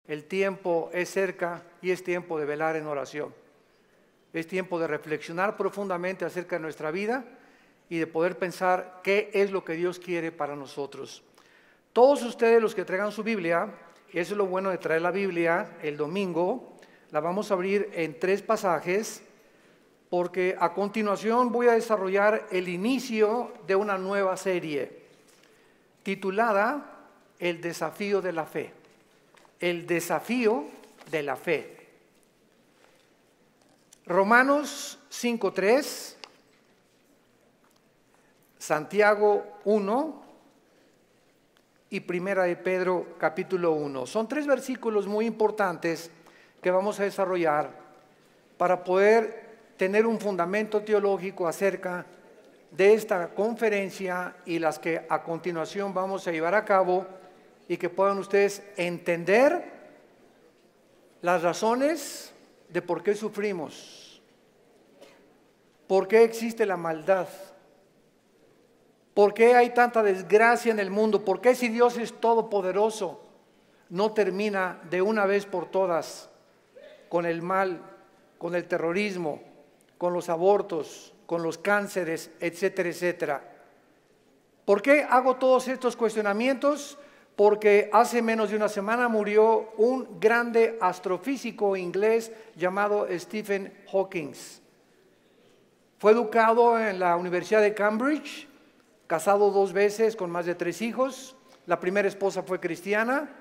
El tiempo es cerca y es tiempo de velar en oración. Es tiempo de reflexionar profundamente acerca de nuestra vida y de poder pensar qué es lo que Dios quiere para nosotros. Todos ustedes los que traigan su Biblia, eso es lo bueno de traer la Biblia el domingo, la vamos a abrir en 3 pasajes, porque a continuación voy a desarrollar el inicio de una nueva serie titulada El desafío de la fe. El desafío de la fe. Romanos 5:3, Santiago 1 y Primera de Pedro capítulo 1. Son 3 versículos muy importantes que vamos a desarrollar para poder tener un fundamento teológico acerca de esta conferencia y las que a continuación vamos a llevar a cabo, y que puedan ustedes entender las razones de por qué sufrimos, por qué existe la maldad, por qué hay tanta desgracia en el mundo, por qué si Dios es todopoderoso no termina de una vez por todas con el mal, con el terrorismo, con los abortos, con los cánceres, etcétera, etcétera. ¿Por qué hago todos estos cuestionamientos? Porque hace menos de una semana murió un grande astrofísico inglés llamado Stephen Hawking. Fue educado en la Universidad de Cambridge, casado 2 veces con más de 3 hijos. La primera esposa fue cristiana,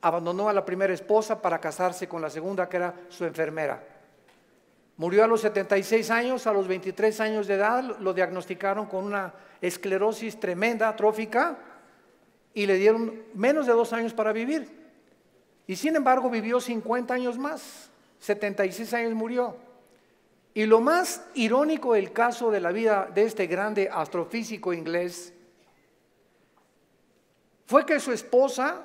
abandonó a la primera esposa para casarse con la segunda, que era su enfermera. Murió a los 76 años, a los 23 años de edad lo diagnosticaron con una esclerosis tremenda, atrófica, y le dieron menos de 2 años para vivir. Y sin embargo vivió 50 años más, 76 años murió. Y lo más irónico del caso de la vida de este grande astrofísico inglés fue que su esposa,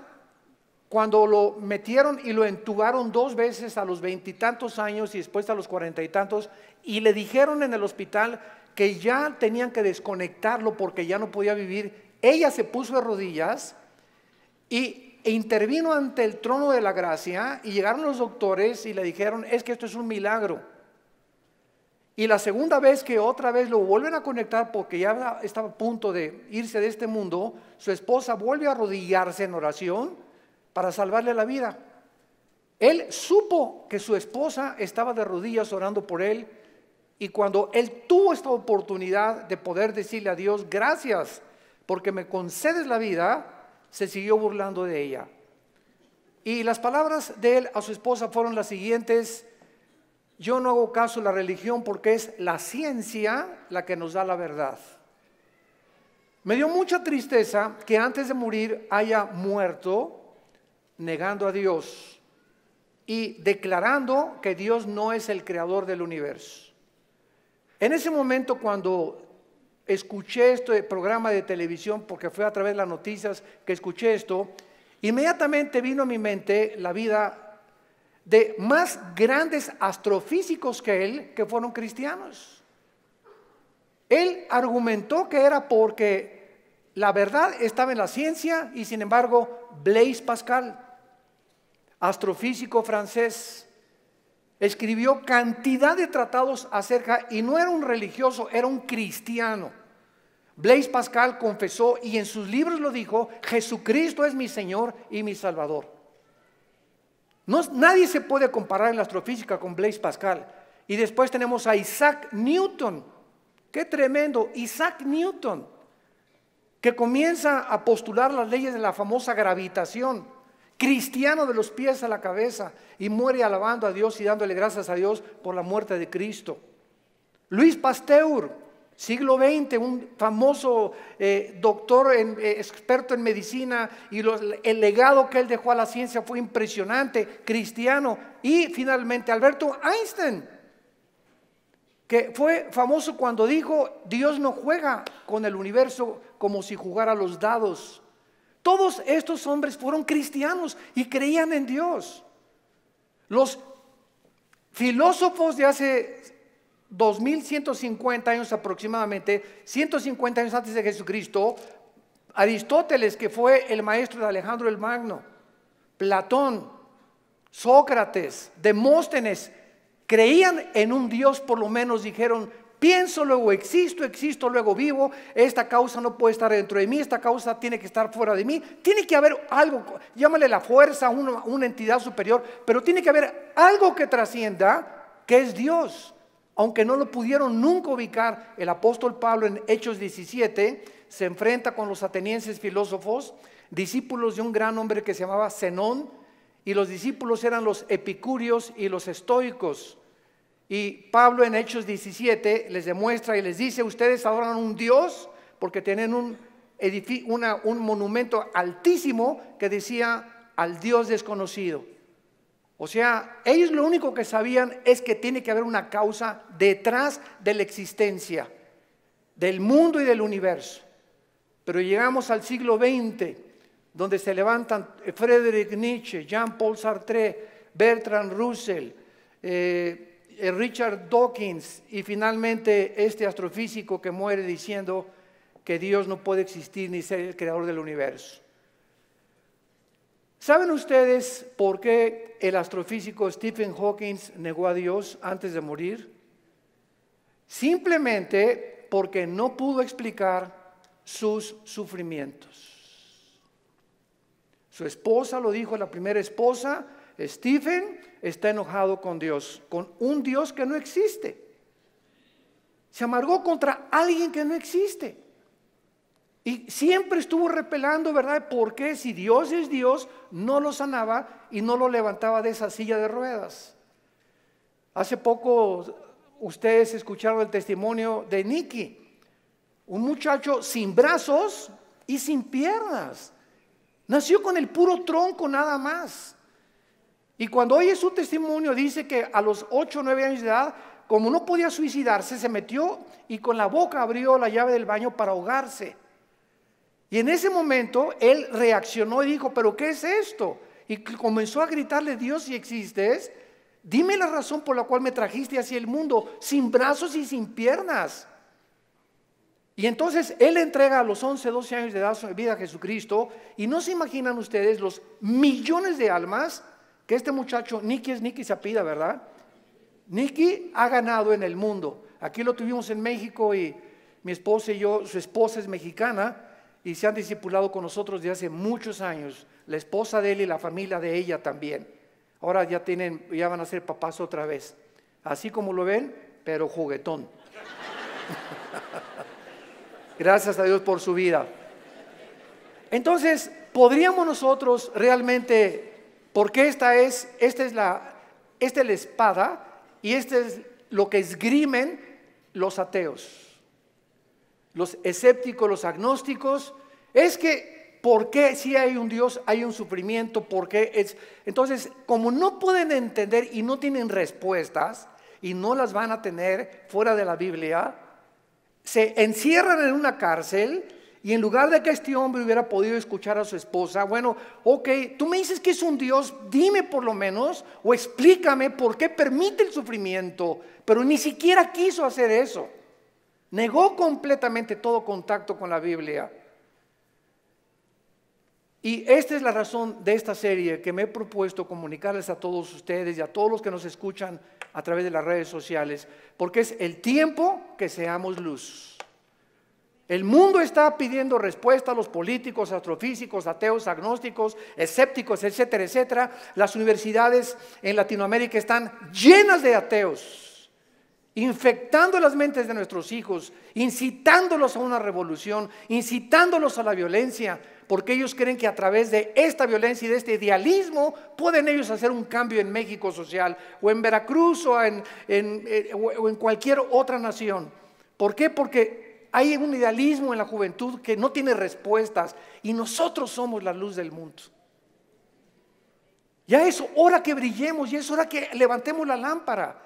cuando lo metieron y lo entubaron 2 veces a los 20 y tantos años y después a los 40 y tantos, y le dijeron en el hospital que ya tenían que desconectarlo porque ya no podía vivir, ella se puso de rodillas e intervino ante el trono de la gracia, y llegaron los doctores y le dijeron: es que esto es un milagro. Y la segunda vez que otra vez lo vuelven a conectar porque ya estaba a punto de irse de este mundo, su esposa vuelve a arrodillarse en oración para salvarle la vida. Él supo que su esposa estaba de rodillas orando por él, y cuando él tuvo esta oportunidad de poder decirle a Dios: gracias porque me concedes la vida, se siguió burlando de ella. Y las palabras de él a su esposa fueron las siguientes: yo no hago caso de la religión porque es la ciencia la que nos da la verdad. Me dio mucha tristeza que antes de morir haya muerto negando a Dios y declarando que Dios no es el creador del universo. En ese momento, cuando escuché este programa de televisión, porque fue a través de las noticias que escuché esto, inmediatamente vino a mi mente la vida de más grandes astrofísicos que él, que fueron cristianos. Él argumentó que era porque la verdad estaba en la ciencia, y sin embargo Blaise Pascal, astrofísico francés, escribió cantidad de tratados acerca, y no era un religioso, era un cristiano. Blaise Pascal confesó, y en sus libros lo dijo: Jesucristo es mi Señor y mi Salvador. Nadie se puede comparar en la astrofísica con Blaise Pascal. Y después tenemos a Isaac Newton. ¡Qué tremendo! Isaac Newton, que comienza a postular las leyes de la famosa gravitación, cristiano de los pies a la cabeza, y muere alabando a Dios y dándole gracias a Dios por la muerte de Cristo. Louis Pasteur, siglo XX, un famoso doctor, experto en medicina, y el legado que él dejó a la ciencia fue impresionante, cristiano. Y finalmente Alberto Einstein, que fue famoso cuando dijo: Dios no juega con el universo como si jugara a los dados. Todos estos hombres fueron cristianos y creían en Dios. Los filósofos de hace 2150 años aproximadamente, 150 años antes de Jesucristo, Aristóteles, que fue el maestro de Alejandro el Magno, Platón, Sócrates, Demóstenes, creían en un Dios, por lo menos dijeron, pienso, luego existo, existo, luego vivo, esta causa no puede estar dentro de mí, esta causa tiene que estar fuera de mí, tiene que haber algo, llámale la fuerza, una entidad superior, pero tiene que haber algo que trascienda, que es Dios. Aunque no lo pudieron nunca ubicar, el apóstol Pablo en Hechos 17 se enfrenta con los atenienses filósofos, discípulos de un gran hombre que se llamaba Zenón, y los discípulos eran los epicúreos y los estoicos. Y Pablo en Hechos 17 les demuestra y les dice, ustedes adoran un Dios porque tienen un monumento altísimo que decía al Dios desconocido. O sea, ellos lo único que sabían es que tiene que haber una causa detrás de la existencia del mundo y del universo. Pero llegamos al siglo XX, donde se levantan Friedrich Nietzsche, Jean-Paul Sartre, Bertrand Russell, Richard Dawkins y finalmente este astrofísico que muere diciendo que Dios no puede existir ni ser el creador del universo. ¿Saben ustedes por qué el astrofísico Stephen Hawking negó a Dios antes de morir? Simplemente porque no pudo explicar sus sufrimientos. Su esposa lo dijo, la primera esposa, Stephen está enojado con Dios, con un Dios que no existe. Se amargó contra alguien que no existe. Y siempre estuvo repelando, ¿verdad? Porque si Dios es Dios, no lo sanaba y no lo levantaba de esa silla de ruedas. Hace poco ustedes escucharon el testimonio de Nicky, un muchacho sin brazos y sin piernas. Nació con el puro tronco nada más. Y cuando oye su testimonio dice que a los 8 o 9 años de edad, como no podía suicidarse, se metió y con la boca abrió la llave del baño para ahogarse. Y en ese momento él reaccionó y dijo, ¿pero qué es esto? Y comenzó a gritarle, Dios, si existes, dime la razón por la cual me trajiste hacia el mundo, sin brazos y sin piernas. Y entonces él entrega a los 11, 12 años de edad su vida a Jesucristo. Y no se imaginan ustedes los millones de almas que este muchacho, Nicky se apellida, ¿verdad? Nicky ha ganado en el mundo. Aquí lo tuvimos en México y mi esposa y yo, su esposa es mexicana y se han discipulado con nosotros desde hace muchos años. La esposa de él y la familia de ella también. Ahora ya van a ser papás otra vez. Así como lo ven, pero juguetón. Gracias a Dios por su vida. Entonces, podríamos nosotros realmente, porque esta es la espada y este es lo que esgrimen los ateos, los escépticos, los agnósticos, es que ¿por qué si hay un Dios hay un sufrimiento? ¿Por qué es? Entonces, como no pueden entender y no tienen respuestas y no las van a tener fuera de la Biblia, se encierran en una cárcel y en lugar de que este hombre hubiera podido escuchar a su esposa, bueno, ok, tú me dices que es un Dios, dime por lo menos o explícame por qué permite el sufrimiento, pero ni siquiera quiso hacer eso. Negó completamente todo contacto con la Biblia. Y esta es la razón de esta serie que me he propuesto comunicarles a todos ustedes y a todos los que nos escuchan a través de las redes sociales, porque es el tiempo que seamos luz. El mundo está pidiendo respuesta a los políticos, astrofísicos, ateos, agnósticos, escépticos, etcétera, etcétera. Las universidades en Latinoamérica están llenas de ateos, infectando las mentes de nuestros hijos, incitándolos a una revolución, incitándolos a la violencia, porque ellos creen que a través de esta violencia y de este idealismo pueden ellos hacer un cambio en México social, o en Veracruz, o en cualquier otra nación. ¿Por qué? Porque hay un idealismo en la juventud que no tiene respuestas, y nosotros somos la luz del mundo. Ya es hora que brillemos, ya es hora que levantemos la lámpara.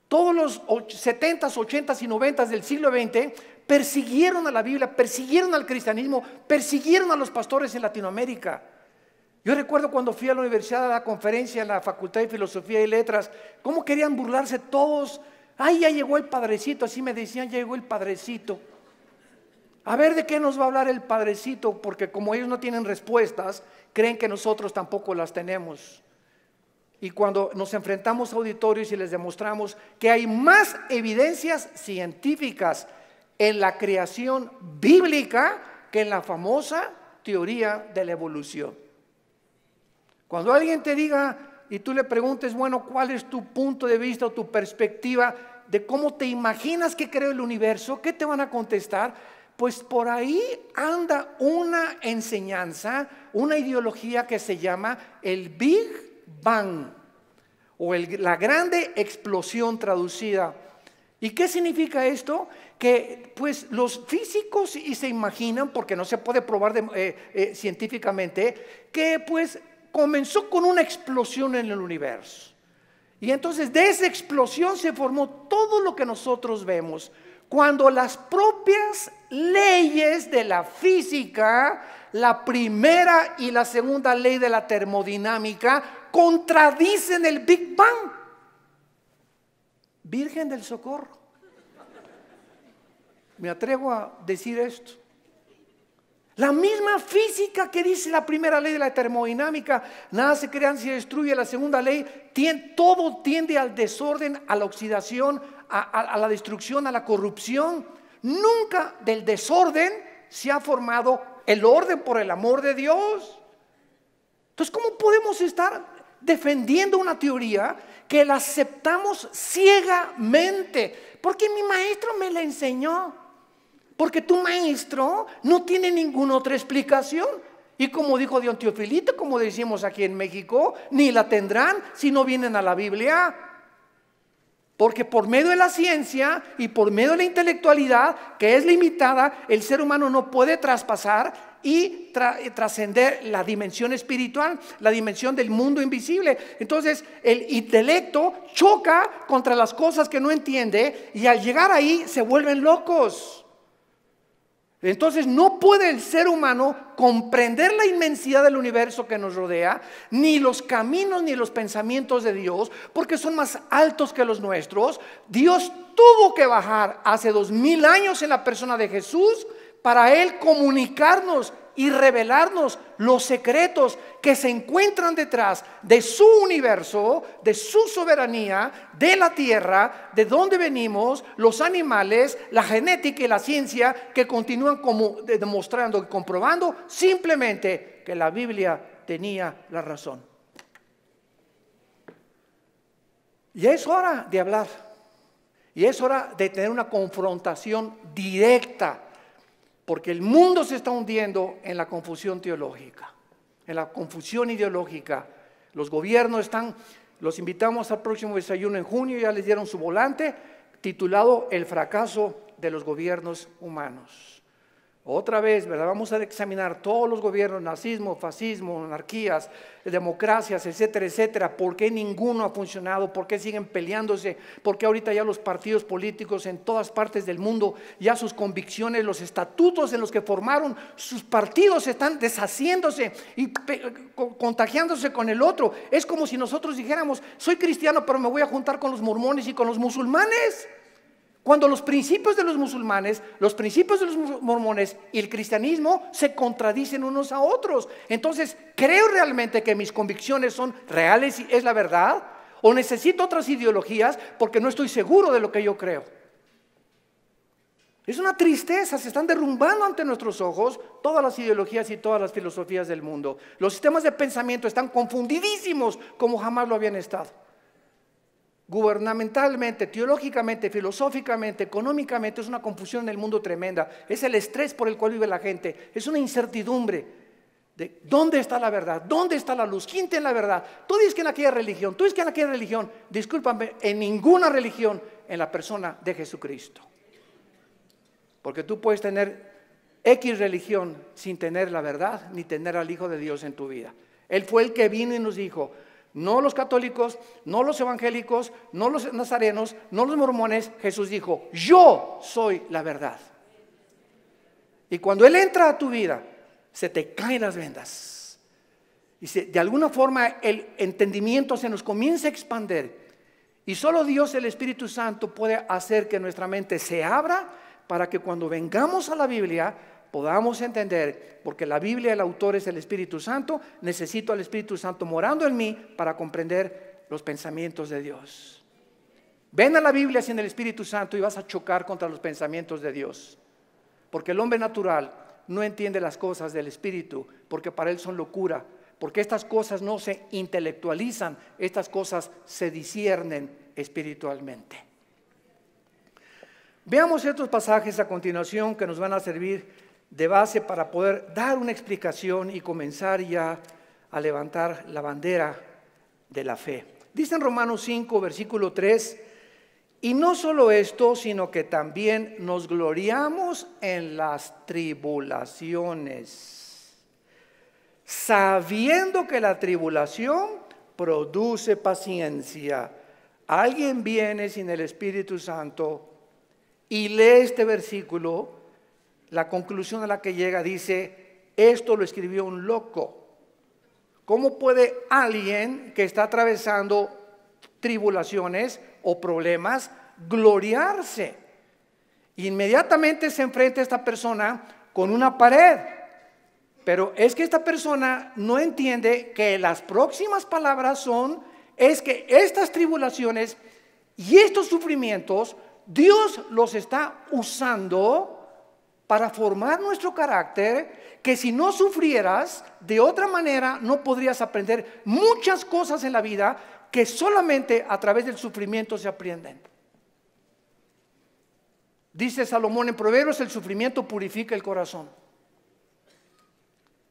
Todos los 70s, 80s y 90s del siglo XX persiguieron a la Biblia, persiguieron al cristianismo, persiguieron a los pastores en Latinoamérica. Yo recuerdo cuando fui a la universidad a la conferencia en la Facultad de Filosofía y Letras, cómo querían burlarse todos. Ay, ya llegó el padrecito, así me decían, ya llegó el padrecito. A ver de qué nos va a hablar el Padrecito, porque como ellos no tienen respuestas, creen que nosotros tampoco las tenemos. Y cuando nos enfrentamos a auditorios y les demostramos que hay más evidencias científicas en la creación bíblica que en la famosa teoría de la evolución. Cuando alguien te diga y tú le preguntes, bueno, ¿cuál es tu punto de vista o tu perspectiva de cómo te imaginas que creó el universo? ¿Qué te van a contestar? Pues por ahí anda una enseñanza, una ideología que se llama el Big Bang o la grande explosión traducida. ¿Y qué significa esto? Que pues los físicos y se imaginan, porque no se puede probar científicamente, que pues comenzó con una explosión en el universo. Y entonces de esa explosión se formó todo lo que nosotros vemos. Cuando las propias leyes de la física, la primera y la segunda ley de la termodinámica, contradicen el Big Bang. Virgen del Socorro. Me atrevo a decir esto. La misma física que dice la primera ley de la termodinámica, nada se crea ni se destruye. La segunda ley, todo tiende al desorden, a la oxidación, a la destrucción, a la corrupción. Nunca del desorden se ha formado el orden, por el amor de Dios. Entonces, ¿cómo podemos estar defendiendo una teoría que la aceptamos ciegamente? Porque mi maestro me la enseñó. Porque tu maestro no tiene ninguna otra explicación. Y como dijo Don Teofilito, como decimos aquí en México, ni la tendrán si no vienen a la Biblia. Porque por medio de la ciencia y por medio de la intelectualidad, que es limitada, el ser humano no puede traspasar y trascender la dimensión espiritual, la dimensión del mundo invisible. Entonces el intelecto choca contra las cosas que no entiende y al llegar ahí se vuelven locos. Entonces no puede el ser humano comprender la inmensidad del universo que nos rodea, ni los caminos ni los pensamientos de Dios, porque son más altos que los nuestros. Dios tuvo que bajar hace 2000 años en la persona de Jesús para Él comunicarnos y revelarnos los secretos que se encuentran detrás de su universo, de su soberanía, de la tierra, de dónde venimos, los animales, la genética y la ciencia, que continúan como demostrando y comprobando simplemente que la Biblia tenía la razón. Y es hora de hablar, y es hora de tener una confrontación directa. Porque el mundo se está hundiendo en la confusión teológica, en la confusión ideológica. Los gobiernos los invitamos al próximo desayuno en junio, ya les dieron su volante titulado El fracaso de los gobiernos humanos. Otra vez, ¿verdad? Vamos a examinar todos los gobiernos, nazismo, fascismo, monarquías, democracias, etcétera, etcétera. ¿Por qué ninguno ha funcionado? ¿Por qué siguen peleándose? ¿Por qué ahorita ya los partidos políticos en todas partes del mundo, ya sus convicciones, los estatutos en los que formaron sus partidos están deshaciéndose y contagiándose con el otro? Es como si nosotros dijéramos, soy cristiano pero me voy a juntar con los mormones y con los musulmanes. Cuando los principios de los musulmanes, los principios de los mormones y el cristianismo se contradicen unos a otros. Entonces, ¿creo realmente que mis convicciones son reales y es la verdad? ¿O necesito otras ideologías porque no estoy seguro de lo que yo creo? Es una tristeza, se están derrumbando ante nuestros ojos todas las ideologías y todas las filosofías del mundo. Los sistemas de pensamiento están confundidísimos como jamás lo habían estado. Gubernamentalmente, teológicamente, filosóficamente, económicamente, es una confusión en el mundo tremenda. Es el estrés por el cual vive la gente. Es una incertidumbre de dónde está la verdad, dónde está la luz, quién tiene la verdad. Tú dices que en aquella religión, tú dices que en aquella religión. Discúlpame, en ninguna religión, en la persona de Jesucristo. Porque tú puedes tener X religión sin tener la verdad, ni tener al Hijo de Dios en tu vida. Él fue el que vino y nos dijo, no los católicos, no los evangélicos, no los nazarenos, no los mormones. Jesús dijo, yo soy la verdad. Y cuando Él entra a tu vida, se te caen las vendas. Y de alguna forma el entendimiento se nos comienza a expandir. Y solo Dios, el Espíritu Santo, puede hacer que nuestra mente se abra para que cuando vengamos a la Biblia podamos entender, porque la Biblia, el autor es el Espíritu Santo, necesito al Espíritu Santo morando en mí para comprender los pensamientos de Dios. Ven a la Biblia sin el Espíritu Santo y vas a chocar contra los pensamientos de Dios, porque el hombre natural no entiende las cosas del Espíritu, porque para él son locura, porque estas cosas no se intelectualizan, estas cosas se disciernen espiritualmente. Veamos estos pasajes a continuación que nos van a servir de base para poder dar una explicación y comenzar ya a levantar la bandera de la fe. Dice en Romanos 5, versículo 3, y no solo esto, sino que también nos gloriamos en las tribulaciones, sabiendo que la tribulación produce paciencia. Alguien viene sin el Espíritu Santo y lee este versículo, la conclusión a la que llega dice, esto lo escribió un loco. ¿Cómo puede alguien que está atravesando tribulaciones o problemas gloriarse? Inmediatamente se enfrenta esta persona con una pared. Pero es que esta persona no entiende que las próximas palabras es que estas tribulaciones y estos sufrimientos, Dios los está usando para formar nuestro carácter, que si no sufrieras, de otra manera no podrías aprender muchas cosas en la vida que solamente a través del sufrimiento se aprenden. Dice Salomón en Proverbios, el sufrimiento purifica el corazón.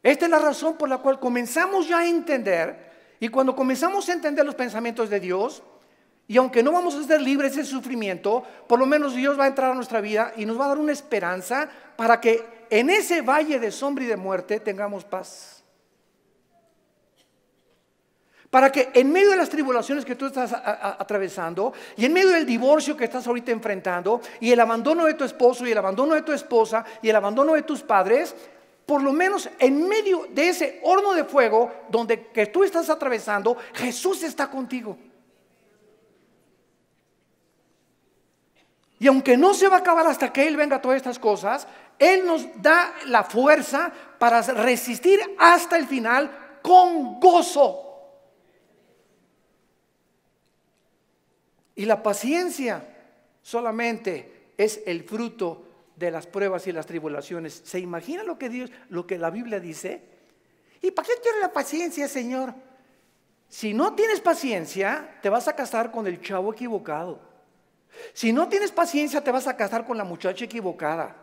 Esta es la razón por la cual comenzamos ya a entender, y cuando comenzamos a entender los pensamientos de Dios, y aunque no vamos a ser libres del sufrimiento, por lo menos Dios va a entrar a nuestra vida y nos va a dar una esperanza para que en ese valle de sombra y de muerte tengamos paz. Para que en medio de las tribulaciones que tú estás atravesando y en medio del divorcio que estás ahorita enfrentando y el abandono de tu esposo y el abandono de tu esposa y el abandono de tus padres, por lo menos en medio de ese horno de fuego que tú estás atravesando, Jesús está contigo. Y aunque no se va a acabar hasta que Él venga a todas estas cosas, Él nos da la fuerza para resistir hasta el final con gozo. Y la paciencia solamente es el fruto de las pruebas y las tribulaciones. ¿Se imagina lo que la Biblia dice? ¿Y para qué quiere la paciencia, Señor? Si no tienes paciencia, te vas a casar con el chavo equivocado. Si no tienes paciencia, te vas a casar con la muchacha equivocada.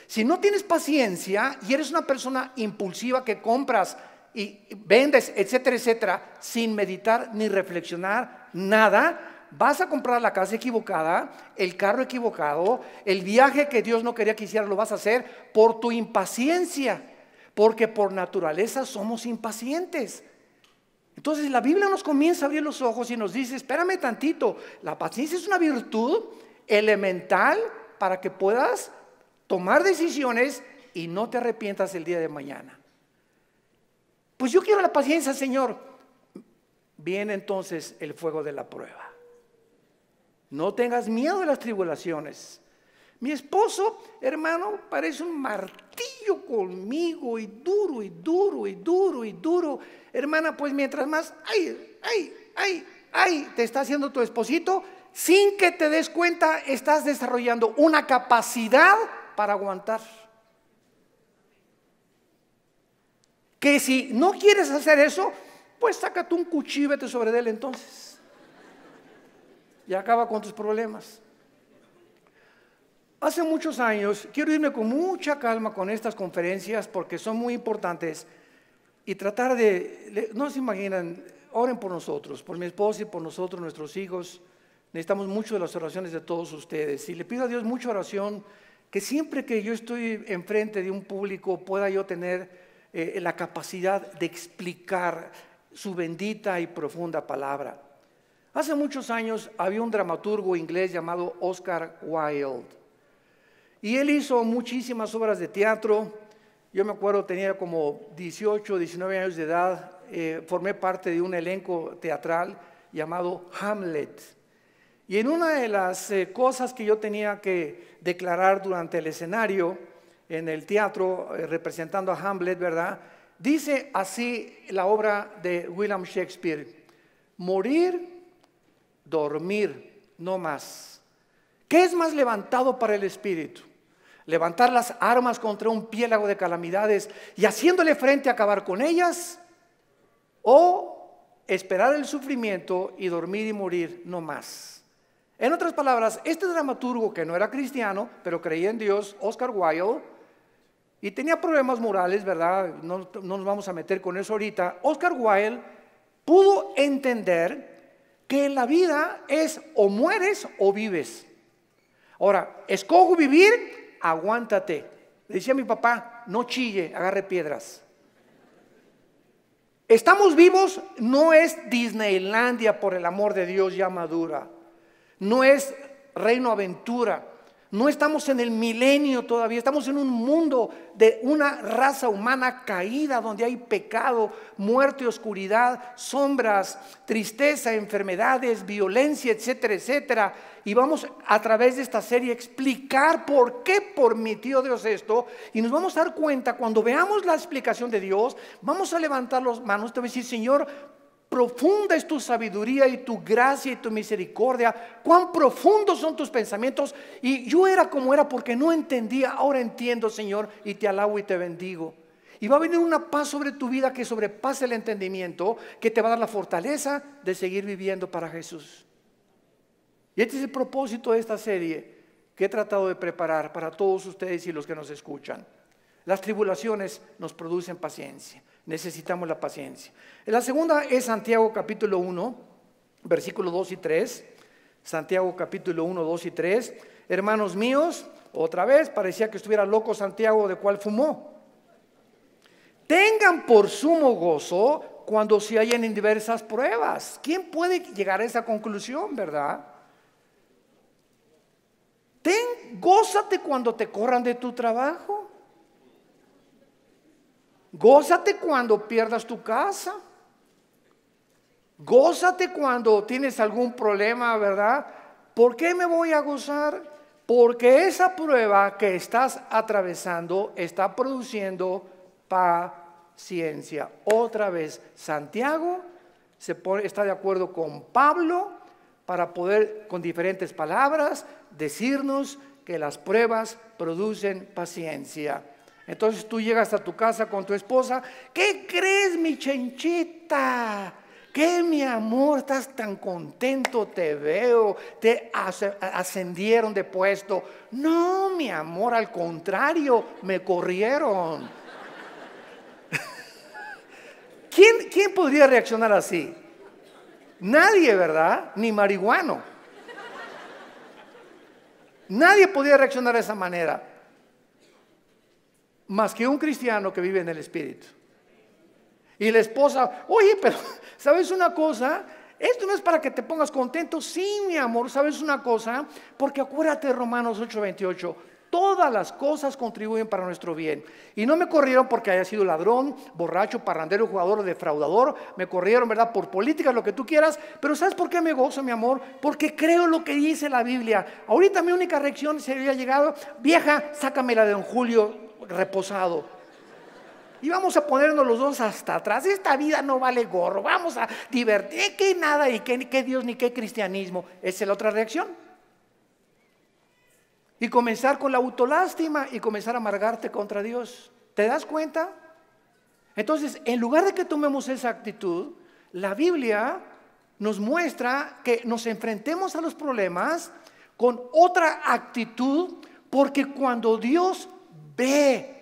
Si no tienes paciencia y eres una persona impulsiva que compras y vendes, etcétera, etcétera, sin meditar ni reflexionar nada, vas a comprar la casa equivocada, el carro equivocado, el viaje que Dios no quería que hicieras lo vas a hacer por tu impaciencia, porque por naturaleza somos impacientes. Entonces la Biblia nos comienza a abrir los ojos y nos dice, espérame tantito, la paciencia es una virtud elemental para que puedas tomar decisiones y no te arrepientas el día de mañana. Pues yo quiero la paciencia, Señor. Viene entonces el fuego de la prueba. No tengas miedo de las tribulaciones. Mi esposo, hermano, parece un martillo conmigo y duro y duro y duro y duro. Hermana, pues mientras más, te está haciendo tu esposito, sin que te des cuenta, estás desarrollando una capacidad para aguantar. Que si no quieres hacer eso, pues sácate un cuchillo y vete sobre él entonces. Y acaba con tus problemas. Hace muchos años, quiero irme con mucha calma con estas conferencias porque son muy importantes y tratar no se imaginan, oren por nosotros, por mi esposa y por nosotros, nuestros hijos. Necesitamos mucho de las oraciones de todos ustedes y le pido a Dios mucha oración, que siempre que yo estoy enfrente de un público pueda yo tener la capacidad de explicar su bendita y profunda palabra. Hace muchos años había un dramaturgo inglés llamado Oscar Wilde. Y él hizo muchísimas obras de teatro. Yo me acuerdo, tenía como 18, 19 años de edad. Formé parte de un elenco teatral llamado Hamlet. Y en una de las cosas que yo tenía que declarar durante el escenario, en el teatro, representando a Hamlet, ¿verdad? Dice así la obra de William Shakespeare: morir, dormir, no más. ¿Qué es más levantado para el espíritu? ¿Levantar las armas contra un piélago de calamidades y haciéndole frente a acabar con ellas? ¿O esperar el sufrimiento y dormir y morir no más? En otras palabras, este dramaturgo, que no era cristiano, pero creía en Dios, Oscar Wilde, y tenía problemas morales, ¿verdad? No nos vamos a meter con eso ahorita. Oscar Wilde pudo entender que la vida es o mueres o vives. Ahora, escojo vivir, aguántate. Le decía a mi papá: no chille, agarre piedras. Estamos vivos, no es Disneylandia, por el amor de Dios, ya madura. No es Reino Aventura. No estamos en el milenio todavía, estamos en un mundo de una raza humana caída, donde hay pecado, muerte, oscuridad, sombras, tristeza, enfermedades, violencia, etcétera, etcétera. Y vamos a través de esta serie a explicar por qué permitió Dios esto. Y nos vamos a dar cuenta, cuando veamos la explicación de Dios, vamos a levantar las manos, te voy a decir: Señor, profunda es tu sabiduría y tu gracia y tu misericordia. Cuán profundos son tus pensamientos. Y yo era como era porque no entendía. Ahora entiendo, Señor, y te alabo y te bendigo. Y va a venir una paz sobre tu vida que sobrepase el entendimiento, que te va a dar la fortaleza de seguir viviendo para Jesús. Y este es el propósito de esta serie que he tratado de preparar para todos ustedes y los que nos escuchan. Las tribulaciones nos producen paciencia. Necesitamos la paciencia. La segunda es Santiago capítulo 1, versículos 2 y 3. Santiago capítulo 1, 2 y 3. Hermanos míos, otra vez, parecía que estuviera loco Santiago, de cuál fumó. Tengan por sumo gozo cuando se hallen en diversas pruebas. ¿Quién puede llegar a esa conclusión, verdad? Gózate cuando te corran de tu trabajo. Gózate cuando pierdas tu casa. Gózate cuando tienes algún problema, ¿verdad? ¿Por qué me voy a gozar? Porque esa prueba que estás atravesando está produciendo paciencia. Otra vez, Santiago está de acuerdo con Pablo para poder, con diferentes palabras, decirnos que las pruebas producen paciencia. Entonces tú llegas a tu casa con tu esposa: ¿qué crees, mi chenchita? ¿Qué, mi amor? Estás tan contento, te veo, te ascendieron de puesto. No, mi amor, al contrario, me corrieron. ¿Quién podría reaccionar así? Nadie, ¿verdad? Ni marihuano. Nadie podría reaccionar de esa manera, más que un cristiano que vive en el Espíritu. Y la esposa: oye, pero ¿sabes una cosa? Esto no es para que te pongas contento. Sí, mi amor, ¿sabes una cosa? Porque acuérdate de Romanos 8:28. Todas las cosas contribuyen para nuestro bien. Y no me corrieron porque haya sido ladrón, borracho, parrandero, jugador o defraudador. Me corrieron, ¿verdad?, por políticas, lo que tú quieras. Pero ¿sabes por qué me gozo, mi amor? Porque creo lo que dice la Biblia. Ahorita mi única reacción se había llegado: vieja, sácamela de don Julio reposado. Y vamos a ponernos los dos hasta atrás. Esta vida no vale gorro. Vamos a divertir. Que nada, y que Dios ni qué cristianismo. Esa es la otra reacción. Y comenzar con la autolástima y comenzar a amargarte contra Dios. ¿Te das cuenta? Entonces, en lugar de que tomemos esa actitud, la Biblia nos muestra que nos enfrentemos a los problemas con otra actitud, porque cuando Dios ve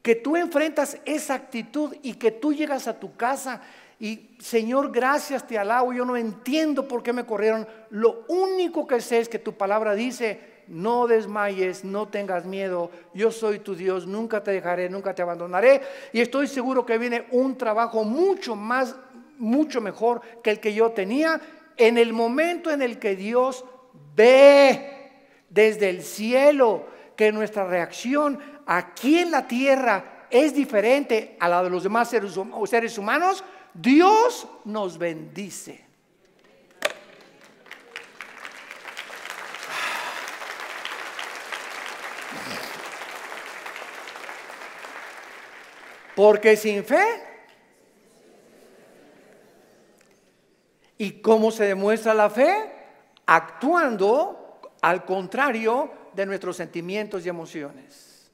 que tú enfrentas esa actitud y que tú llegas a tu casa y: Señor, gracias, te alabo, yo no entiendo por qué me corrieron, lo único que sé es que tu palabra dice: no desmayes, no tengas miedo, yo soy tu Dios, nunca te dejaré, nunca te abandonaré. Y estoy seguro que viene un trabajo mucho mejor que el que yo tenía, en el momento en el que Dios ve desde el cielo que nuestra reacción aquí en la tierra es diferente a la de los demás seres humanos. Dios nos bendice. Porque sin fe, ¿y cómo se demuestra la fe? Actuando al contrario de nuestros sentimientos y emociones.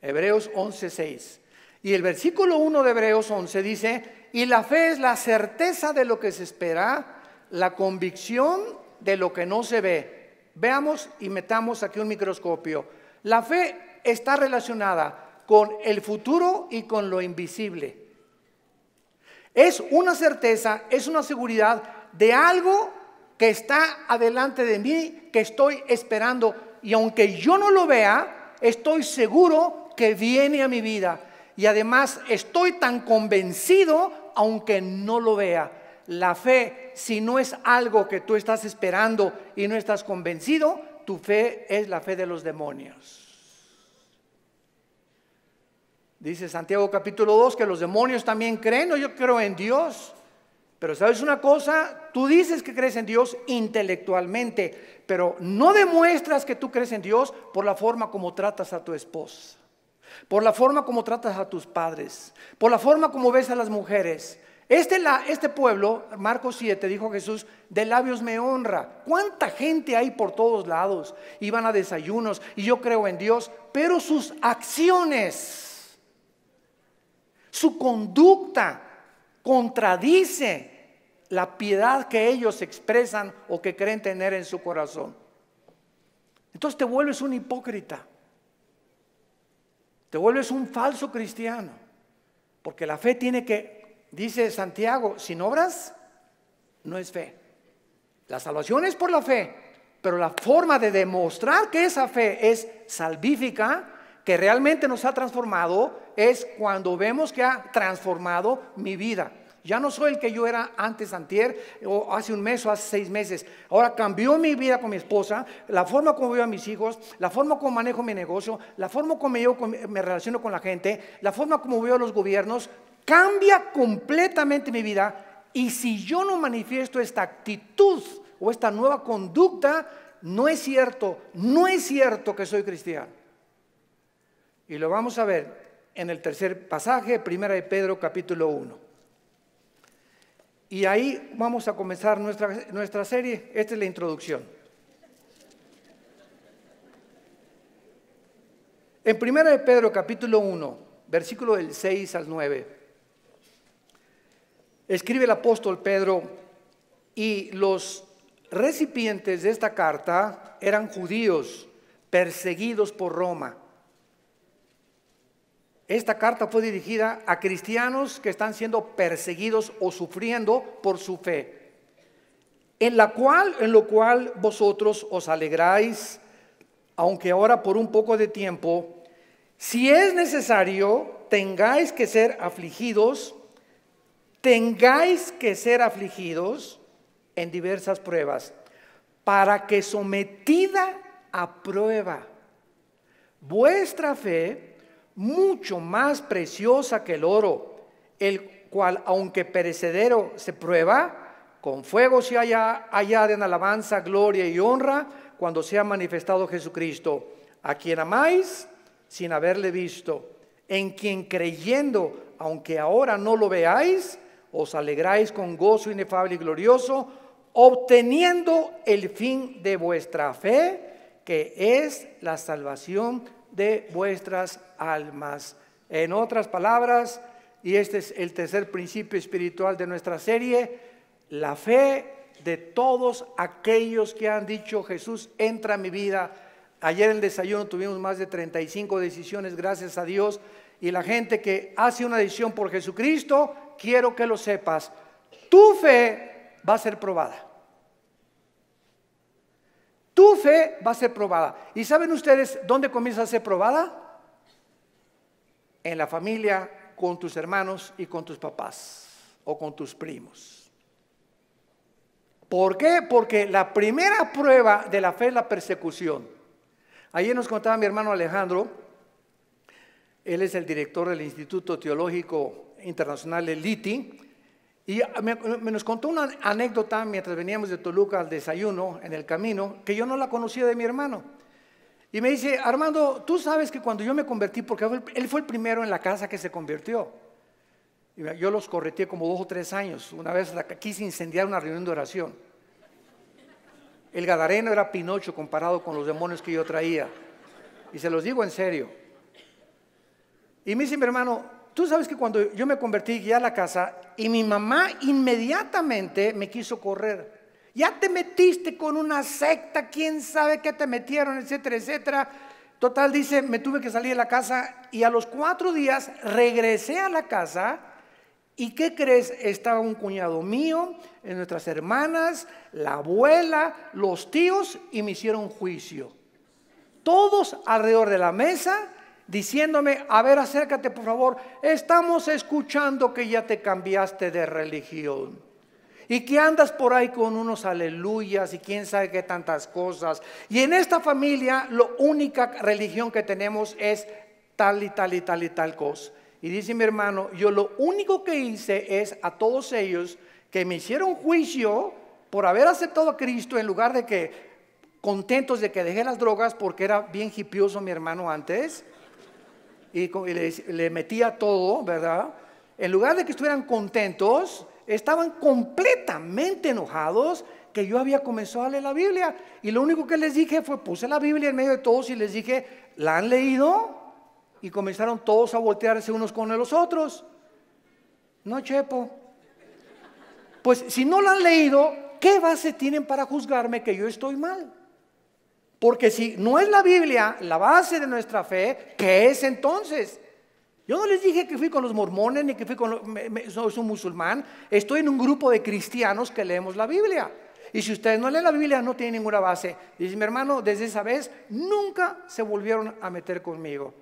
Hebreos 11:6. Y el versículo 1 de Hebreos 11 dice: y la fe es la certeza de lo que se espera, la convicción de lo que no se ve. Veamos y metamos aquí un microscopio. La fe está relacionada con el futuro y con lo invisible. Es una certeza, es una seguridad de algo que está adelante de mí, que estoy esperando, y aunque yo no lo vea, estoy seguro que viene a mi vida. Y además estoy tan convencido aunque no lo vea. La fe, si no es algo que tú estás esperando y no estás convencido, tu fe es la fe de los demonios. Dice Santiago capítulo 2 que los demonios también creen. No, yo creo en Dios. Pero ¿sabes una cosa? Tú dices que crees en Dios intelectualmente, pero no demuestras que tú crees en Dios por la forma como tratas a tu esposa, por la forma como tratas a tus padres, por la forma como ves a las mujeres. Este pueblo, Marcos 7, dijo Jesús, de labios me honra. ¿Cuánta gente hay por todos lados? Iban a desayunos y yo creo en Dios, pero sus acciones, su conducta contradice la piedad que ellos expresan o que creen tener en su corazón. Entonces te vuelves un hipócrita, te vuelves un falso cristiano, porque la fe tiene que, dice Santiago, sin obras no es fe. La salvación es por la fe, pero la forma de demostrar que esa fe es salvífica, que realmente nos ha transformado, es cuando vemos que ha transformado mi vida. Ya no soy el que yo era antes, antier, o hace un mes o hace 6 meses. Ahora cambió mi vida con mi esposa, la forma como veo a mis hijos, la forma como manejo mi negocio, la forma como me relaciono con la gente, la forma como veo a los gobiernos. Cambia completamente mi vida. Y si yo no manifiesto esta actitud o esta nueva conducta, no es cierto que soy cristiano. Y lo vamos a ver en el tercer pasaje, 1 de Pedro capítulo 1. Y ahí vamos a comenzar nuestra serie. Esta es la introducción. En 1 de Pedro capítulo 1, versículo del 6 al 9, escribe el apóstol Pedro, y los recipientes de esta carta eran judíos perseguidos por Roma. Esta carta fue dirigida a cristianos que están siendo perseguidos o sufriendo por su fe, en lo cual vosotros os alegráis, aunque ahora por un poco de tiempo, si es necesario, tengáis que ser afligidos en diversas pruebas, para que sometida a prueba vuestra fe, mucho más preciosa que el oro, el cual aunque perecedero se prueba, con fuego se halla en alabanza, gloria y honra, cuando sea manifestado Jesucristo, a quien amáis sin haberle visto, en quien creyendo, aunque ahora no lo veáis, os alegráis con gozo inefable y glorioso, obteniendo el fin de vuestra fe, que es la salvación de vuestras almas. En otras palabras, y este es el tercer principio espiritual de nuestra serie, la fe de todos aquellos que han dicho: Jesús, entra a mi vida. Ayer en el desayuno tuvimos más de 35 decisiones, gracias a Dios, y la gente que hace una decisión por Jesucristo, quiero que lo sepas, tu fe va a ser probada. Tu fe va a ser probada. ¿Y saben ustedes dónde comienza a ser probada? En la familia, con tus hermanos y con tus papás o con tus primos. ¿Por qué? Porque la primera prueba de la fe es la persecución. Ayer nos contaba mi hermano Alejandro, él es el director del Instituto Teológico Internacional, el ITI, y nos contó una anécdota mientras veníamos de Toluca al desayuno en el camino, que yo no la conocía de mi hermano. Y me dice, Armando, tú sabes que cuando yo me convertí, porque él fue el primero en la casa que se convirtió. Y yo los correteé como 2 o 3 años. Una vez quise incendiar una reunión de oración. El gadareno era Pinocho comparado con los demonios que yo traía. Y se los digo en serio. Y me dice mi hermano, tú sabes que cuando yo me convertí, guié a la casa, y mi mamá inmediatamente me quiso correr. Ya te metiste con una secta, quién sabe qué te metieron, etcétera, etcétera. Total, dice, me tuve que salir de la casa y a los 4 días regresé a la casa. ¿Y qué crees? Estaba un cuñado mío, nuestras hermanas, la abuela, los tíos, y me hicieron juicio. Todos alrededor de la mesa diciéndome, a ver, acércate por favor, estamos escuchando que ya te cambiaste de religión. Y que andas por ahí con unos aleluyas y quién sabe qué tantas cosas. Y en esta familia la única religión que tenemos es tal y tal y tal y tal cosa. Y dice mi hermano, yo lo único que hice es a todos ellos que me hicieron juicio por haber aceptado a Cristo en lugar de que contentos de que dejé las drogas porque era bien hipioso mi hermano antes y le metía todo, ¿verdad? En lugar de que estuvieran contentos, estaban completamente enojados que yo había comenzado a leer la Biblia. Y lo único que les dije fue, puse la Biblia en medio de todos y les dije, ¿la han leído? Y comenzaron todos a voltearse unos con los otros. No, Chepo. Pues si no la han leído, ¿qué base tienen para juzgarme que yo estoy mal? Porque si no es la Biblia la base de nuestra fe, ¿qué es entonces? Yo no les dije que fui con los mormones ni que fui con soy un musulmán. Estoy en un grupo de cristianos que leemos la Biblia. Y si ustedes no leen la Biblia, no tienen ninguna base. Dice mi hermano, desde esa vez nunca se volvieron a meter conmigo.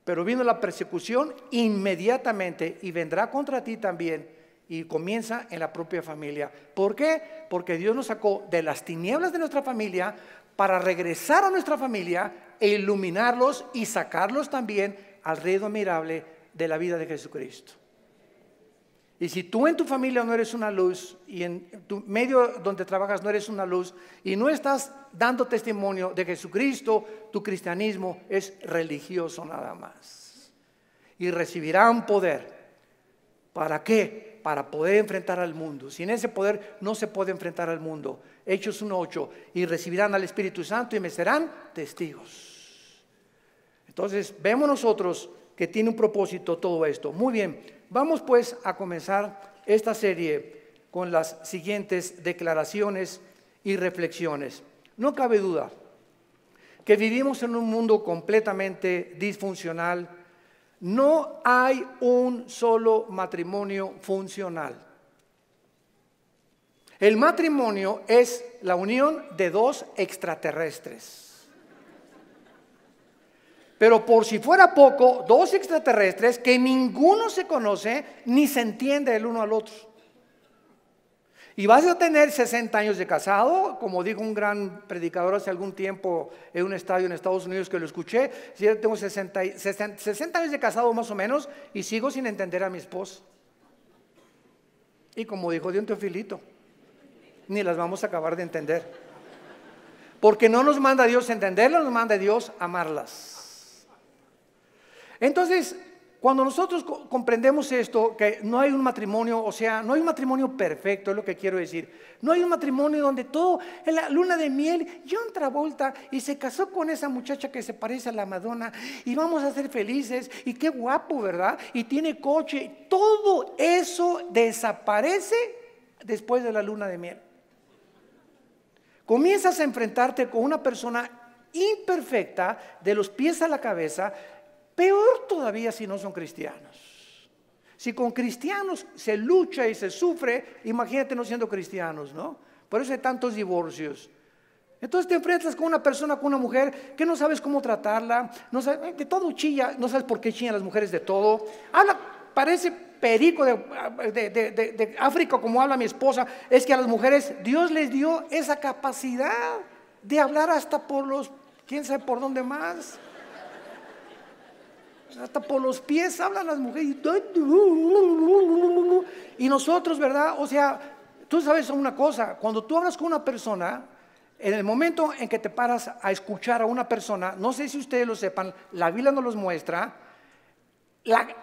Pero vino la persecución inmediatamente y vendrá contra ti también. Y comienza en la propia familia. ¿Por qué? Porque Dios nos sacó de las tinieblas de nuestra familia para regresar a nuestra familia e iluminarlos y sacarlos también al reino admirable de la vida de Jesucristo. Y si tú en tu familia no eres una luz y en tu medio donde trabajas no eres una luz y no estás dando testimonio de Jesucristo, tu cristianismo es religioso nada más. Y recibirán poder. ¿Para qué? Para poder enfrentar al mundo. Sin ese poder no se puede enfrentar al mundo. Hechos 1:8. Y recibirán al Espíritu Santo y me serán testigos. Entonces vemos nosotros que tiene un propósito todo esto. Muy bien, vamos pues a comenzar esta serie con las siguientes declaraciones y reflexiones. No cabe duda que vivimos en un mundo completamente disfuncional. No hay un solo matrimonio funcional. El matrimonio es la unión de 2 extraterrestres. Pero por si fuera poco, 2 extraterrestres que ninguno se conoce ni se entiende el uno al otro. Y vas a tener 60 años de casado, como dijo un gran predicador hace algún tiempo en un estadio en Estados Unidos que lo escuché. Yo tengo 60 años de casado más o menos y sigo sin entender a mi esposa. Y como dijo Dion Teofilito, ni las vamos a acabar de entender. Porque no nos manda Dios entenderlas, nos manda Dios amarlas. Entonces, cuando nosotros comprendemos esto, que no hay un matrimonio, o sea, no hay un matrimonio perfecto, es lo que quiero decir. No hay un matrimonio donde todo, en la luna de miel, John Travolta y se casó con esa muchacha que se parece a la Madonna y vamos a ser felices y qué guapo, ¿verdad? Y tiene coche. Todo eso desaparece después de la luna de miel. Comienzas a enfrentarte con una persona imperfecta de los pies a la cabeza. Peor todavía si no son cristianos. Si con cristianos se lucha y se sufre, imagínate no siendo cristianos, ¿no? Por eso hay tantos divorcios. Entonces te enfrentas con una persona, con una mujer que no sabes cómo tratarla, no sabes, de todo chilla, no sabes por qué chillan las mujeres de todo. Habla, parece perico de África como habla mi esposa. Es que a las mujeres Dios les dio esa capacidad de hablar hasta por los, quién sabe por dónde más. Hasta por los pies hablan las mujeres. Y nosotros, ¿verdad? O sea, tú sabes una cosa, cuando tú hablas con una persona, En el momento en que te paras a escuchar a una persona, no sé si ustedes lo sepan, la Biblia nos los muestra,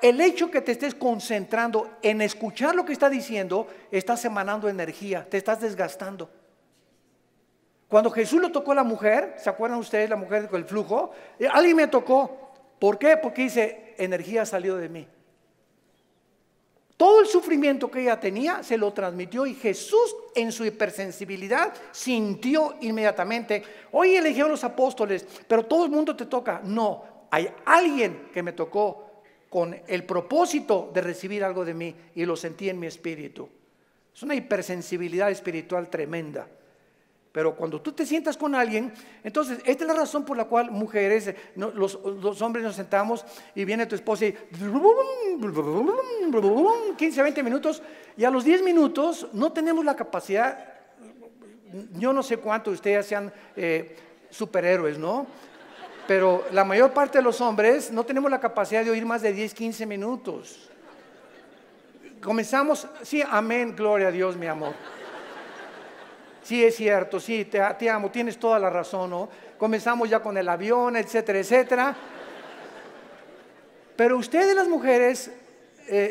el hecho que te estés concentrando en escuchar lo que está diciendo, estás emanando energía, te estás desgastando. Cuando Jesús lo tocó a la mujer, ¿se acuerdan ustedes la mujer con el flujo? Alguien me tocó. ¿Por qué? Porque dice, energía salió de mí. Todo el sufrimiento que ella tenía se lo transmitió y Jesús en su hipersensibilidad sintió inmediatamente. Hoy eligieron los apóstoles, pero todo el mundo te toca. No, hay alguien que me tocó con el propósito de recibir algo de mí y lo sentí en mi espíritu. Es una hipersensibilidad espiritual tremenda. Pero cuando tú te sientas con alguien, entonces esta es la razón por la cual mujeres, los hombres nos sentamos y viene tu esposa y 15, 20 minutos y a los 10 minutos no tenemos la capacidad, yo no sé cuántos de ustedes sean superhéroes, ¿no? Pero la mayor parte de los hombres no tenemos la capacidad de oír más de 10, 15 minutos. Comenzamos, sí, amén, gloria a Dios, mi amor. Sí, es cierto, sí, te amo, tienes toda la razón, ¿no? Comenzamos ya con el avión, etcétera, etcétera. Pero ustedes las mujeres,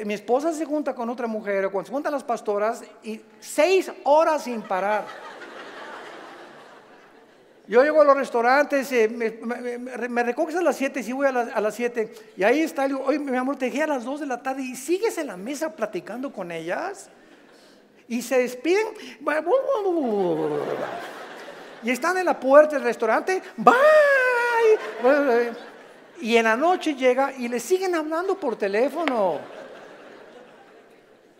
mi esposa se junta con otra mujer, o cuando se juntan las pastoras, y 6 horas sin parar. Yo llego a los restaurantes, me recoges a las 7, sí voy a las 7, y ahí está, digo, oye, mi amor, te dejé a las 2 de la tarde, y sigues en la mesa platicando con ellas. Y se despiden y están en la puerta del restaurante, bye, y en la noche llega y le siguen hablando por teléfono.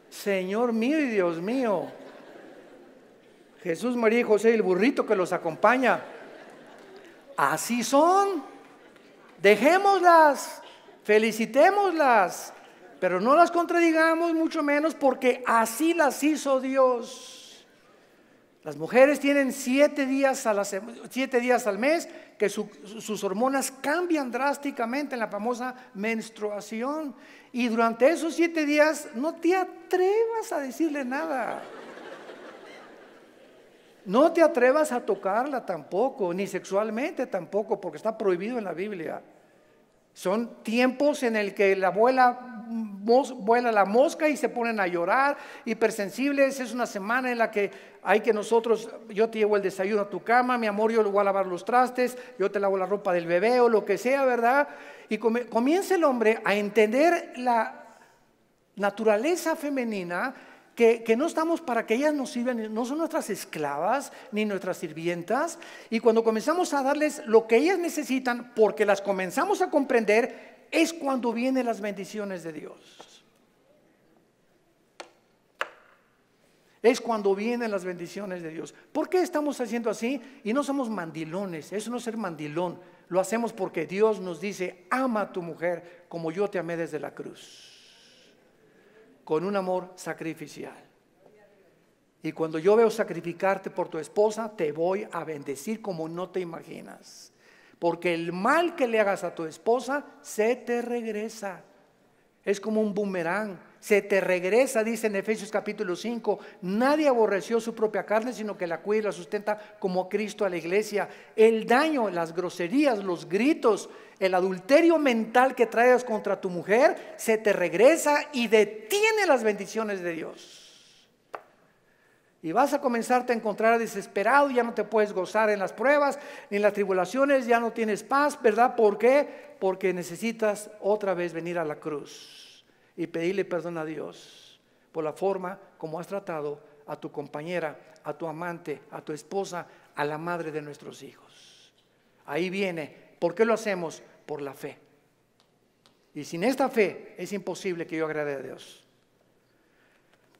Señor mío y Dios mío, Jesús, María y José y el burrito que los acompaña, así son. Dejémoslas, felicitémoslas, pero no las contradigamos, mucho menos, porque así las hizo Dios. Las mujeres tienen 7 días al mes que sus hormonas cambian drásticamente en la famosa menstruación. Y durante esos 7 días no te atrevas a decirle nada. No te atrevas a tocarla tampoco, ni sexualmente tampoco, porque está prohibido en la Biblia. Son tiempos en el que vuela la mosca y se ponen a llorar, hipersensibles. Es una semana en la que hay que yo te llevo el desayuno a tu cama, mi amor, yo le voy a lavar los trastes, yo te lavo la ropa del bebé o lo que sea, ¿verdad? Y comienza el hombre a entender la naturaleza femenina, que no estamos para que ellas nos sirvan, no son nuestras esclavas ni nuestras sirvientas. Y cuando comenzamos a darles lo que ellas necesitan, porque las comenzamos a comprender, es cuando vienen las bendiciones de Dios. Es cuando vienen las bendiciones de Dios. ¿Por qué estamos haciendo así? Y no somos mandilones. Eso no es ser mandilón. Lo hacemos porque Dios nos dice: ama a tu mujer como yo te amé desde la cruz, con un amor sacrificial. Y cuando yo veo sacrificarte por tu esposa, te voy a bendecir como no te imaginas. Porque el mal que le hagas a tu esposa se te regresa. Es como un boomerang, se te regresa, dice en Efesios capítulo 5. Nadie aborreció su propia carne, sino que la cuida y la sustenta como Cristo a la iglesia. El daño, las groserías, los gritos, el adulterio mental que traes contra tu mujer, se te regresa y detiene las bendiciones de Dios. Y vas a comenzarte a encontrar desesperado, ya no te puedes gozar en las pruebas, ni en las tribulaciones, ya no tienes paz, ¿verdad? ¿Por qué? Porque necesitas otra vez venir a la cruz y pedirle perdón a Dios por la forma como has tratado a tu compañera, a tu amante, a tu esposa, a la madre de nuestros hijos. Ahí viene. ¿Por qué lo hacemos? Por la fe. Y sin esta fe es imposible que yo agrade a Dios.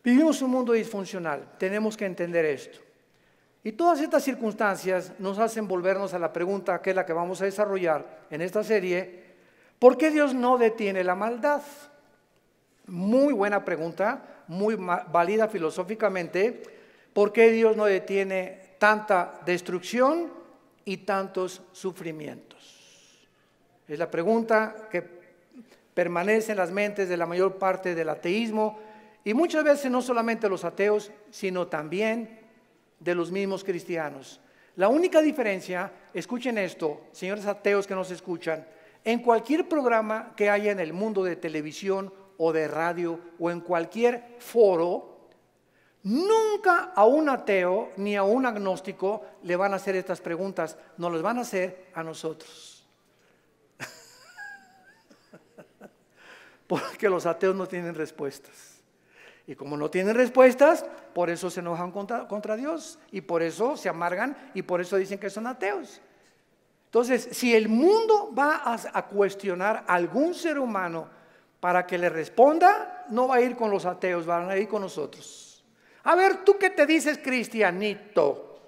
Vivimos un mundo disfuncional, tenemos que entender esto. Y todas estas circunstancias nos hacen volvernos a la pregunta, que es la que vamos a desarrollar en esta serie: ¿por qué Dios no detiene la maldad? Muy buena pregunta, muy válida filosóficamente. ¿Por qué Dios no detiene tanta destrucción y tantos sufrimientos? Es la pregunta que permanece en las mentes de la mayor parte del ateísmo, y muchas veces no solamente los ateos, sino también de los mismos cristianos. La única diferencia, escuchen esto, señores ateos que nos escuchan, en cualquier programa que haya en el mundo de televisión o de radio o en cualquier foro, nunca a un ateo ni a un agnóstico le van a hacer estas preguntas, nos las van a hacer a nosotros. Porque los ateos no tienen respuestas. Y como no tienen respuestas, por eso se enojan contra Dios y por eso se amargan y por eso dicen que son ateos. Entonces, si el mundo va a cuestionar a algún ser humano para que le responda, no va a ir con los ateos, van a ir con nosotros. A ver, ¿tú qué te dices, cristianito?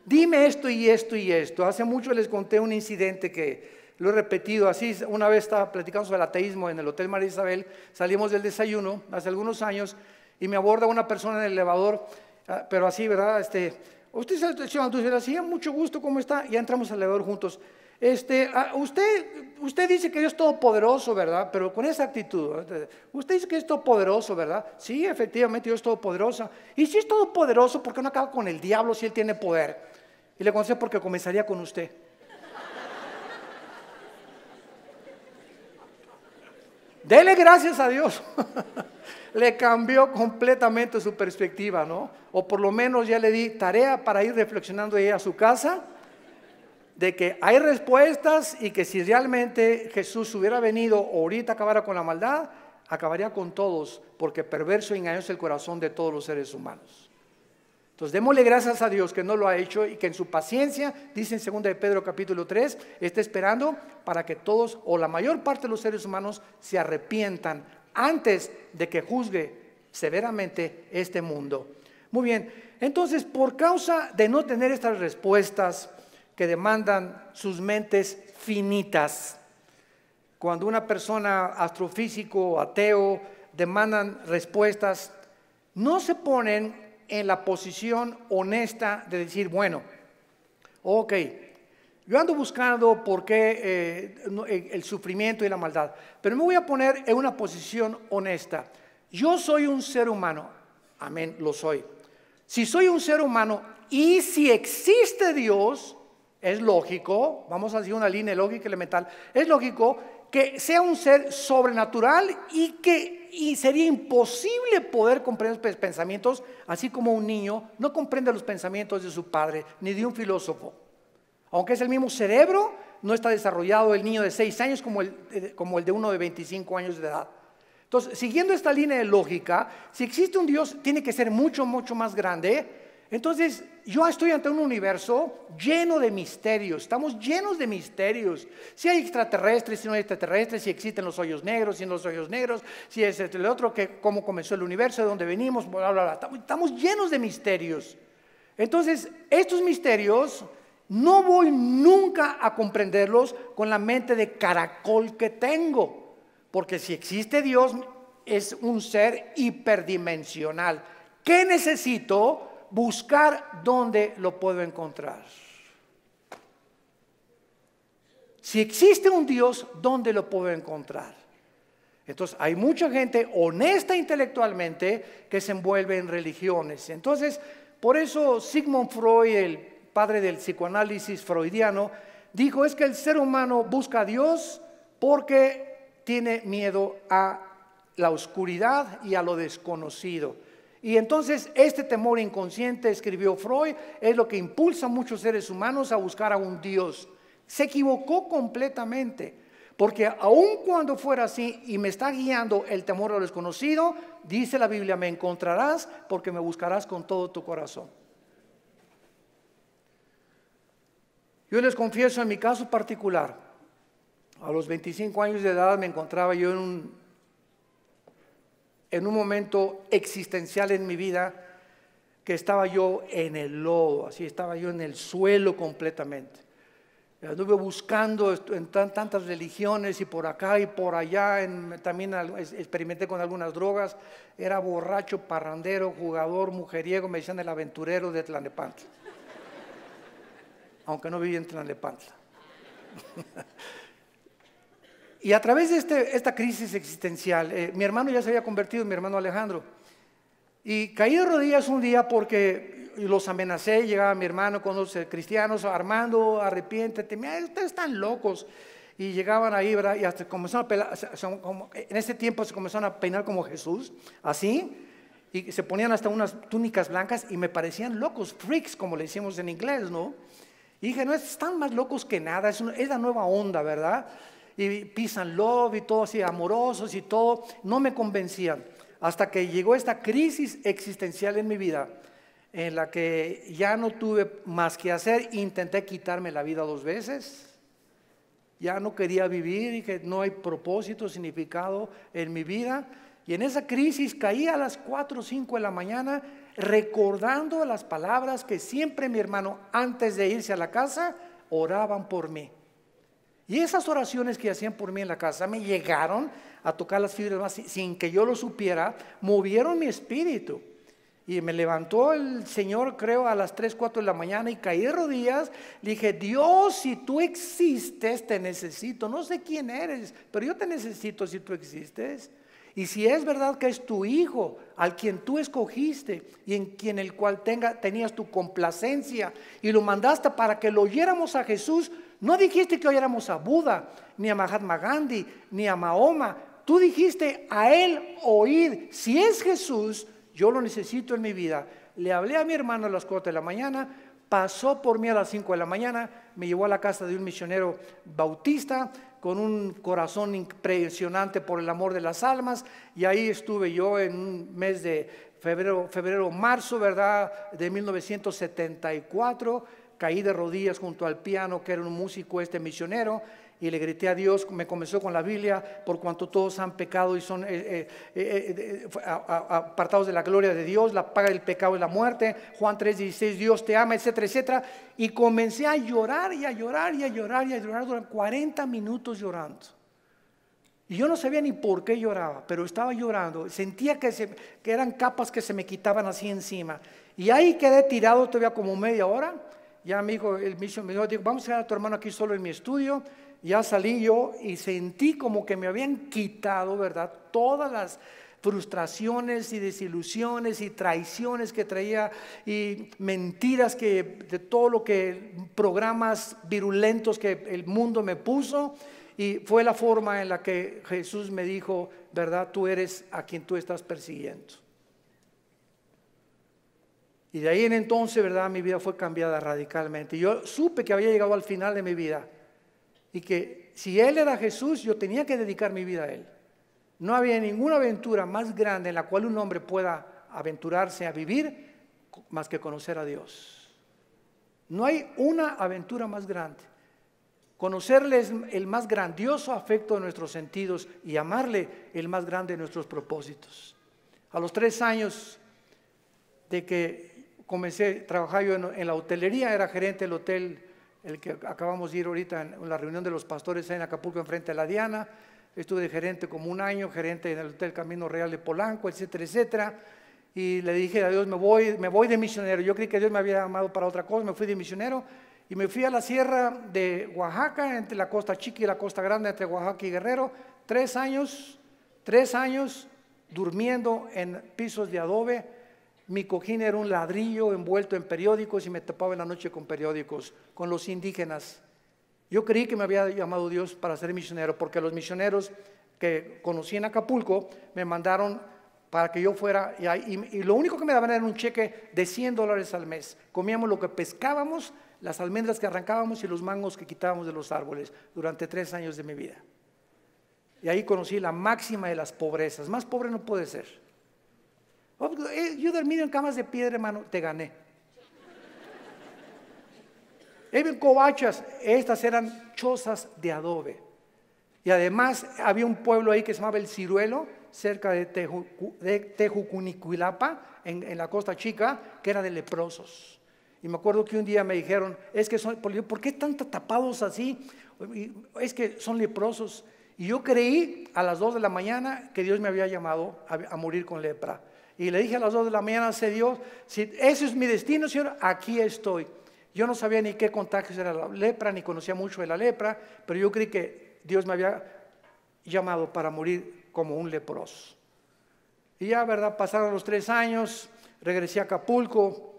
Dime esto y esto y esto. Hace mucho les conté un incidente que lo he repetido así. Una vez estaba platicando sobre el ateísmo en el Hotel María Isabel, salimos del desayuno hace algunos años y me aborda una persona en el elevador, pero así, ¿verdad? Usted es el señor Andrés, sí, mucho gusto, ¿cómo está? Ya entramos al elevador juntos. Usted dice que Dios es todopoderoso, ¿verdad? Pero con esa actitud, ¿verdad? Usted dice que es todopoderoso, ¿verdad? Sí, efectivamente, Dios es todopoderoso. Y si es todopoderoso, ¿por qué no acaba con el diablo si él tiene poder? Y le contesté, porque comenzaría con usted. Dele gracias a Dios. Le cambió completamente su perspectiva, ¿no? O por lo menos ya le di tarea para ir reflexionando ahí a su casa, de que hay respuestas y que si realmente Jesús hubiera venido o ahorita acabara con la maldad, acabaría con todos, porque perverso y engañoso es el corazón de todos los seres humanos. Entonces démosle gracias a Dios que no lo ha hecho y que en su paciencia, dice en 2 de Pedro capítulo 3, está esperando para que todos o la mayor parte de los seres humanos se arrepientan antes de que juzgue severamente este mundo. Muy bien, entonces por causa de no tener estas respuestas que demandan sus mentes finitas, cuando una persona astrofísico, ateo, demandan respuestas, no se ponen en la posición honesta de decir, bueno, ok, yo ando buscando por qué el sufrimiento y la maldad, pero me voy a poner en una posición honesta. Yo soy un ser humano, amén, lo soy. Si soy un ser humano y si existe Dios, es lógico, vamos a decir una línea lógica elemental, es lógico que sea un ser sobrenatural y sería imposible poder comprender los pensamientos, así como un niño no comprende los pensamientos de su padre, ni de un filósofo. Aunque es el mismo cerebro, no está desarrollado el niño de 6 años como el de uno de 25 años de edad. Entonces, siguiendo esta línea de lógica, si existe un Dios, tiene que ser mucho, mucho más grande. Entonces, yo estoy ante un universo lleno de misterios, estamos llenos de misterios. Si hay extraterrestres, si no hay extraterrestres, si existen los hoyos negros, si no los hoyos negros, si es el otro, que cómo comenzó el universo, de dónde venimos, bla, bla, bla. Estamos llenos de misterios. Entonces, estos misterios no voy nunca a comprenderlos con la mente de caracol que tengo, porque si existe Dios, es un ser hiperdimensional. ¿Qué necesito? Buscar dónde lo puedo encontrar. Si existe un Dios, ¿dónde lo puedo encontrar? Entonces hay mucha gente honesta intelectualmente que se envuelve en religiones. Entonces, por eso Sigmund Freud, el padre del psicoanálisis freudiano, dijo es que el ser humano busca a Dios porque tiene miedo a la oscuridad y a lo desconocido. Y entonces este temor inconsciente, escribió Freud, es lo que impulsa a muchos seres humanos a buscar a un Dios. Se equivocó completamente, porque aun cuando fuera así y me está guiando el temor a lo desconocido, dice la Biblia, me encontrarás porque me buscarás con todo tu corazón. Yo les confieso en mi caso particular, a los 25 años de edad me encontraba yo en un momento existencial en mi vida, que estaba yo en el lodo, así estaba yo en el suelo completamente. Anduve buscando en tantas religiones y por acá y por allá, también experimenté con algunas drogas, era borracho, parrandero, jugador, mujeriego, me decían el aventurero de Tlalnepantla, aunque no vivía en Tlalnepantla. Y a través de esta crisis existencial, mi hermano ya se había convertido, mi hermano Alejandro, y caí de rodillas un día porque y los amenacé. Llegaba mi hermano con los cristianos: Armando, arrepiéntete, mira, ustedes están locos. Y llegaban ahí, ¿verdad? Y hasta comenzaron a pelar, en ese tiempo se comenzaron a peinar como Jesús, así, y se ponían hasta unas túnicas blancas y me parecían locos, freaks, como le decimos en inglés, ¿no? Y dije: no, están más locos que nada, es la nueva onda, ¿verdad? Y peace and love y todo así, amorosos y todo. No me convencían, hasta que llegó esta crisis existencial en mi vida, en la que ya no tuve más que hacer. Intenté quitarme la vida 2 veces. Ya no quería vivir, dije: no hay propósito, significado en mi vida. Y en esa crisis caí a las 4 o 5 de la mañana recordando las palabras que siempre mi hermano, antes de irse a la casa, oraban por mí. Y esas oraciones que hacían por mí en la casa me llegaron a tocar las fibras más sin que yo lo supiera, movieron mi espíritu. Y me levantó el Señor, creo, a las 3, 4 de la mañana, y caí de rodillas. Le dije: Dios, si tú existes, te necesito. No sé quién eres, pero yo te necesito si tú existes. Y si es verdad que es tu Hijo, al quien tú escogiste y en quien el cual tenías tu complacencia, y lo mandaste para que lo oyéramos a Jesús, no dijiste que oyéramos a Buda, ni a Mahatma Gandhi, ni a Mahoma. Tú dijiste: a él oíd. Si es Jesús, yo lo necesito en mi vida. Le hablé a mi hermano a las 4 de la mañana, pasó por mí a las 5 de la mañana, me llevó a la casa de un misionero bautista con un corazón impresionante por el amor de las almas, y ahí estuve yo en un mes de febrero, marzo, ¿verdad?, de 1974. Caí de rodillas junto al piano, que era un músico misionero, y le grité a Dios. Me comenzó con la Biblia: por cuanto todos han pecado y son apartados de la gloria de Dios, la paga del pecado es la muerte. Juan 3:16, Dios te ama, etcétera, etcétera. Y comencé a llorar y a llorar y a llorar y a llorar durante 40 minutos llorando. Y yo no sabía ni por qué lloraba, pero estaba llorando. Sentía que eran capas que se me quitaban así encima. Y ahí quedé tirado todavía como media hora. Ya me dijo el misionero, me dijo: vamos a dejar a tu hermano aquí solo en mi estudio. Ya salí yo y sentí como que me habían quitado, ¿verdad?, todas las frustraciones y desilusiones y traiciones que traía, y mentiras de todo lo que, programas virulentos que el mundo me puso. Y fue la forma en la que Jesús me dijo: ¿verdad?, tú eres a quien tú estás persiguiendo. Y de ahí en entonces, ¿verdad?, mi vida fue cambiada radicalmente. Yo supe que había llegado al final de mi vida, y que si Él era Jesús, yo tenía que dedicar mi vida a Él. No había ninguna aventura más grande en la cual un hombre pueda aventurarse a vivir más que conocer a Dios. No hay una aventura más grande. Conocerle es el más grandioso afecto de nuestros sentidos, y amarle el más grande de nuestros propósitos. A los 3 años de que comencé a trabajar yo en la hotelería, era gerente del hotel, el que acabamos de ir ahorita en la reunión de los pastores en Acapulco, enfrente de la Diana. Estuve de gerente como 1 año, gerente en el Hotel Camino Real de Polanco, etcétera, etcétera. Y le dije a Dios: me voy de misionero. Yo creí que Dios me había llamado para otra cosa. Me fui de misionero y me fui a la sierra de Oaxaca, entre la Costa Chica y la Costa Grande, entre Oaxaca y Guerrero. 3 años durmiendo en pisos de adobe. Mi cojín era un ladrillo envuelto en periódicos, y me tapaba en la noche con periódicos, con los indígenas. Yo creí que me había llamado Dios para ser misionero, porque los misioneros que conocí en Acapulco me mandaron para que yo fuera, y lo único que me daban era un cheque de $100 al mes. Comíamos lo que pescábamos, las almendras que arrancábamos y los mangos que quitábamos de los árboles durante 3 años de mi vida. Y ahí conocí la máxima de las pobrezas. Más pobre no puede ser. Yo dormido en camas de piedra, hermano, te gané. En covachas, estas eran chozas de adobe. Y además había un pueblo ahí que se llamaba El Ciruelo, cerca de Tejucunicuilapa, en la Costa Chica, que era de leprosos. Y me acuerdo que un día me dijeron: es que ¿por qué están tapados así? Es que son leprosos. Y yo creí a las 2 de la mañana que Dios me había llamado a morir con lepra. Y le dije a las 2 de la mañana: sé Dios, si ese es mi destino, Señor, aquí estoy. Yo no sabía ni qué contagios era la lepra, ni conocía mucho de la lepra, pero yo creí que Dios me había llamado para morir como un leproso. Y ya, ¿verdad?, pasaron los 3 años, regresé a Acapulco.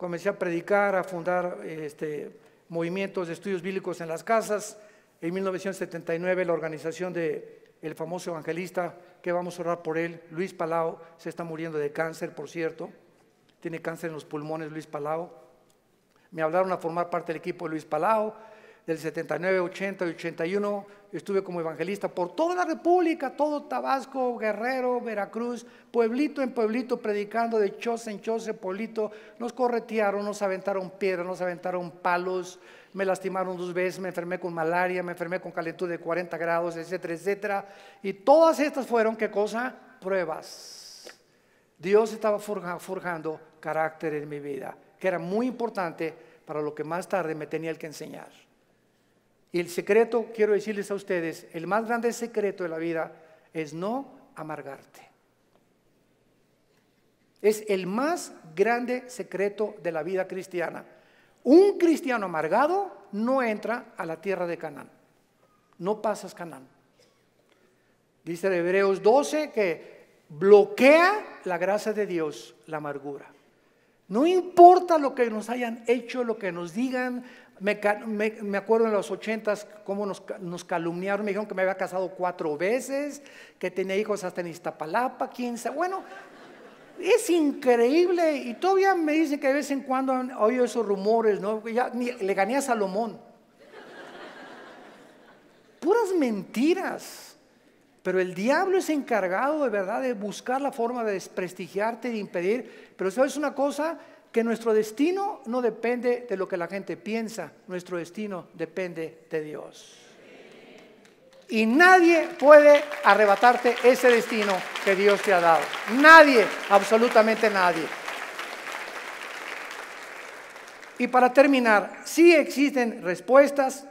comencé a predicar, a fundar movimientos de estudios bíblicos en las casas. En 1979 la organización del famoso evangelista, que vamos a orar por él, Luis Palau, se está muriendo de cáncer, por cierto. Tiene cáncer en los pulmones, Luis Palau. Me hablaron a formar parte del equipo de Luis Palau. Del 79, 80 y 81 estuve como evangelista por toda la República, todo Tabasco, Guerrero, Veracruz, pueblito en pueblito, predicando de choza en choza, pueblito. Nos corretearon, nos aventaron piedras, nos aventaron palos, me lastimaron 2 veces, me enfermé con malaria, me enfermé con calentura de 40 grados, etcétera, etcétera. Y todas estas fueron, ¿qué cosa? Pruebas. Dios estaba forjando carácter en mi vida, que era muy importante para lo que más tarde me tenía que enseñar. Y el secreto, quiero decirles a ustedes, el más grande secreto de la vida es no amargarte. Es el más grande secreto de la vida cristiana. Un cristiano amargado no entra a la tierra de Canaán. No pasas Canaán. Dice en Hebreos 12 que bloquea la gracia de Dios la amargura. No importa lo que nos hayan hecho, lo que nos digan. Me acuerdo en los 80s cómo nos calumniaron, me dijeron que me había casado 4 veces, que tenía hijos hasta en Iztapalapa, 15. Bueno, es increíble, y todavía me dicen que de vez en cuando han oído esos rumores, ¿no? Ya le gané a Salomón. Puras mentiras. Pero el diablo es encargado de verdad de buscar la forma de desprestigiarte, de impedir. Pero ¿sabes una cosa? Que nuestro destino no depende de lo que la gente piensa, nuestro destino depende de Dios. Y nadie puede arrebatarte ese destino que Dios te ha dado. Nadie, absolutamente nadie. Y para terminar, sí existen respuestas,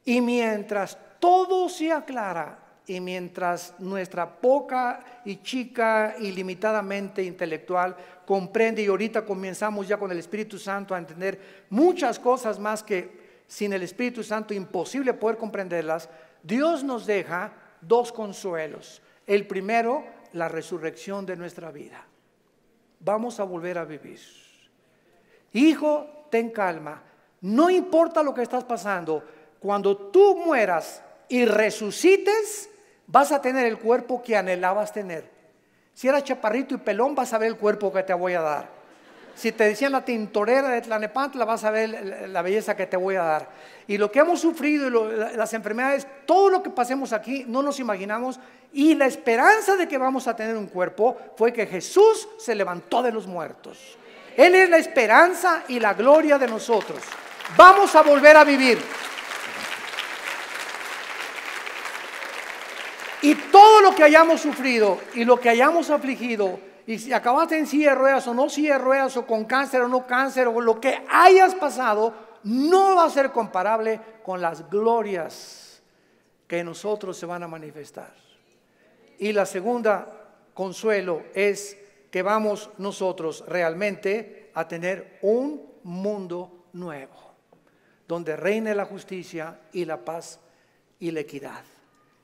y mientras todo se aclara, y mientras nuestra poca y chica y limitadamente intelectual comprende, y ahorita comenzamos ya con el Espíritu Santo a entender muchas cosas más que sin el Espíritu Santo imposible poder comprenderlas, Dios nos deja 2 consuelos. El primero, la resurrección de nuestra vida. Vamos a volver a vivir. Hijo, ten calma. No importa lo que estás pasando, cuando tú mueras y resucites, vas a tener el cuerpo que anhelabas tener. Si eras chaparrito y pelón, vas a ver el cuerpo que te voy a dar. Si te decían la tintorera de Tlanepantla, vas a ver la belleza que te voy a dar. Y lo que hemos sufrido, y las enfermedades, todo lo que pasemos aquí, no nos imaginamos. Y la esperanza de que vamos a tener un cuerpo fue que Jesús se levantó de los muertos. Él es la esperanza y la gloria de nosotros. Vamos a volver a vivir. Y todo lo que hayamos sufrido y lo que hayamos afligido, y si acabaste en silla de ruedas o no silla de ruedas, o con cáncer o no cáncer, o lo que hayas pasado, no va a ser comparable con las glorias que en nosotros se van a manifestar. Y la segunda consuelo es que vamos nosotros realmente a tener un mundo nuevo, donde reine la justicia y la paz y la equidad.